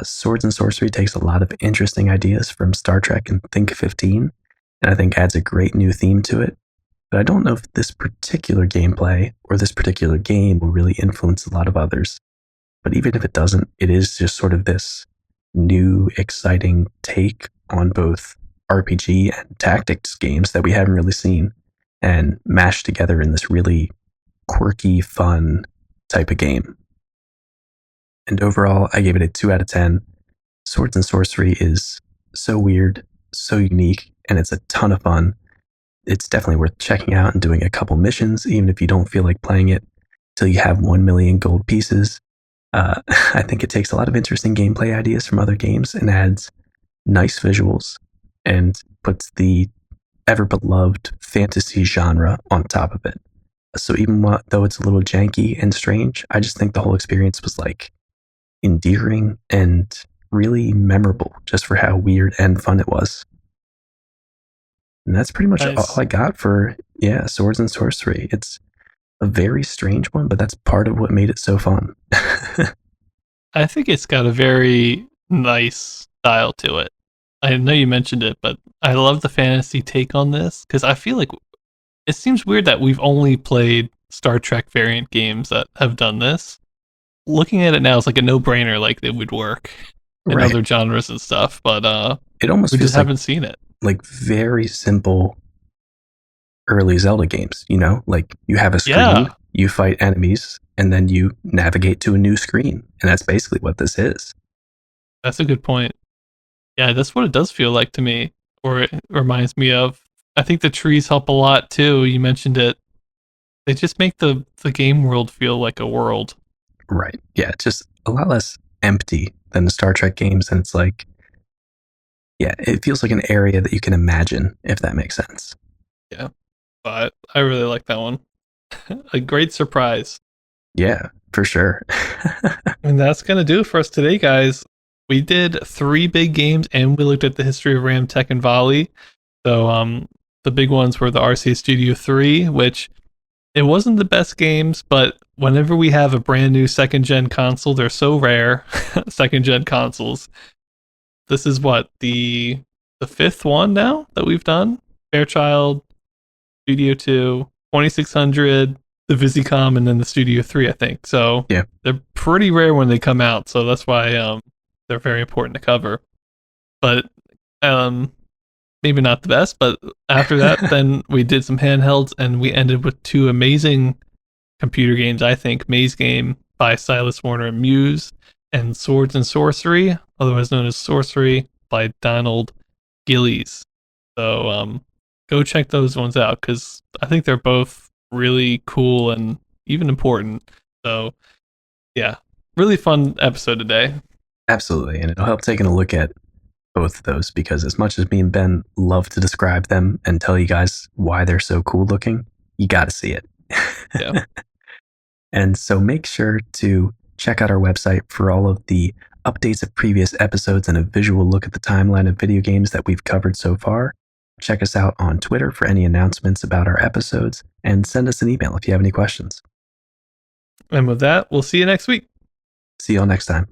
[SPEAKER 1] Swords and Sorcery takes a lot of interesting ideas from Star Trek and Think 15, and I think adds a great new theme to it. But I don't know if this particular gameplay or this particular game will really influence a lot of others. But even if it doesn't, it is just sort of this new, exciting take on both RPG and tactics games that we haven't really seen, and mashed together in this really quirky, fun type of game. And overall, I gave it a 2 out of 10. Swords and Sorcery is so weird, so unique, and it's a ton of fun. It's definitely worth checking out and doing a couple missions, even if you don't feel like playing it till you have 1 million gold pieces. I think it takes a lot of interesting gameplay ideas from other games and adds nice visuals and puts the ever beloved fantasy genre on top of it. So even though it's a little janky and strange, I just think the whole experience was like endearing and really memorable just for how weird and fun it was. And that's pretty much all
[SPEAKER 2] Nice.
[SPEAKER 1] I got for, yeah, Swords and Sorcery. It's a very strange one, but that's part of what made it so fun.
[SPEAKER 2] I think it's got a very nice style to it. I know you mentioned it, but I love the fantasy take on this because I feel like it seems weird that we've only played Star Trek variant games that have done this. Looking at it now, it's like a no-brainer. Like it would work in
[SPEAKER 1] Right.
[SPEAKER 2] other genres and stuff, but
[SPEAKER 1] It almost
[SPEAKER 2] we just
[SPEAKER 1] feels
[SPEAKER 2] haven't seen it.
[SPEAKER 1] like very simple early Zelda games, you know? Like you have a screen,
[SPEAKER 2] Yeah,
[SPEAKER 1] you fight enemies, and then you navigate to a new screen. And that's basically what this is.
[SPEAKER 2] that's a good point. Yeah, that's what it does feel like to me, or it reminds me of. I think the trees help a lot too. You mentioned it. They just make the game world feel like a world.
[SPEAKER 1] Right. Yeah, it's just a lot less empty than the Star Trek games. And it's like, yeah, it feels like an area that you can imagine, if that makes sense.
[SPEAKER 2] Yeah, but I really like that one. A great surprise.
[SPEAKER 1] Yeah, for sure.
[SPEAKER 2] And that's gonna do it for us today, guys. We did 3 big games, and we looked at the history of Ramtek and Volley. So, the big ones were the RCA Studio III, which it wasn't the best games, but whenever we have a brand new second gen console, they're so rare. Second gen consoles. This is what the fifth one now that we've done. Fairchild, Studio 2, 2600, the Visicom, and then the Studio 3, I think. So
[SPEAKER 1] Yeah,
[SPEAKER 2] they're pretty rare when they come out. So that's why they're very important to cover. But um, maybe not the best. But after that, then we did some handhelds, and we ended with 2 amazing computer games, I think. Maze Game by Silas Warner and Muse, and Swords and Sorcery, otherwise known as Sorcery, by Donald Gillies. So go check those ones out because I think they're both really cool and even important. So yeah, really fun episode today.
[SPEAKER 1] absolutely. And it'll help taking a look at both of those because as much as me and Ben love to describe them and tell you guys why they're so cool looking, you got to see it.
[SPEAKER 2] Yeah.
[SPEAKER 1] And so make sure to check out our website for all of the updates of previous episodes and a visual look at the timeline of video games that we've covered so far. Check us out on Twitter for any announcements about our episodes and send us an email if you have any questions.
[SPEAKER 2] And with that, we'll see you next week.
[SPEAKER 1] See you all next time.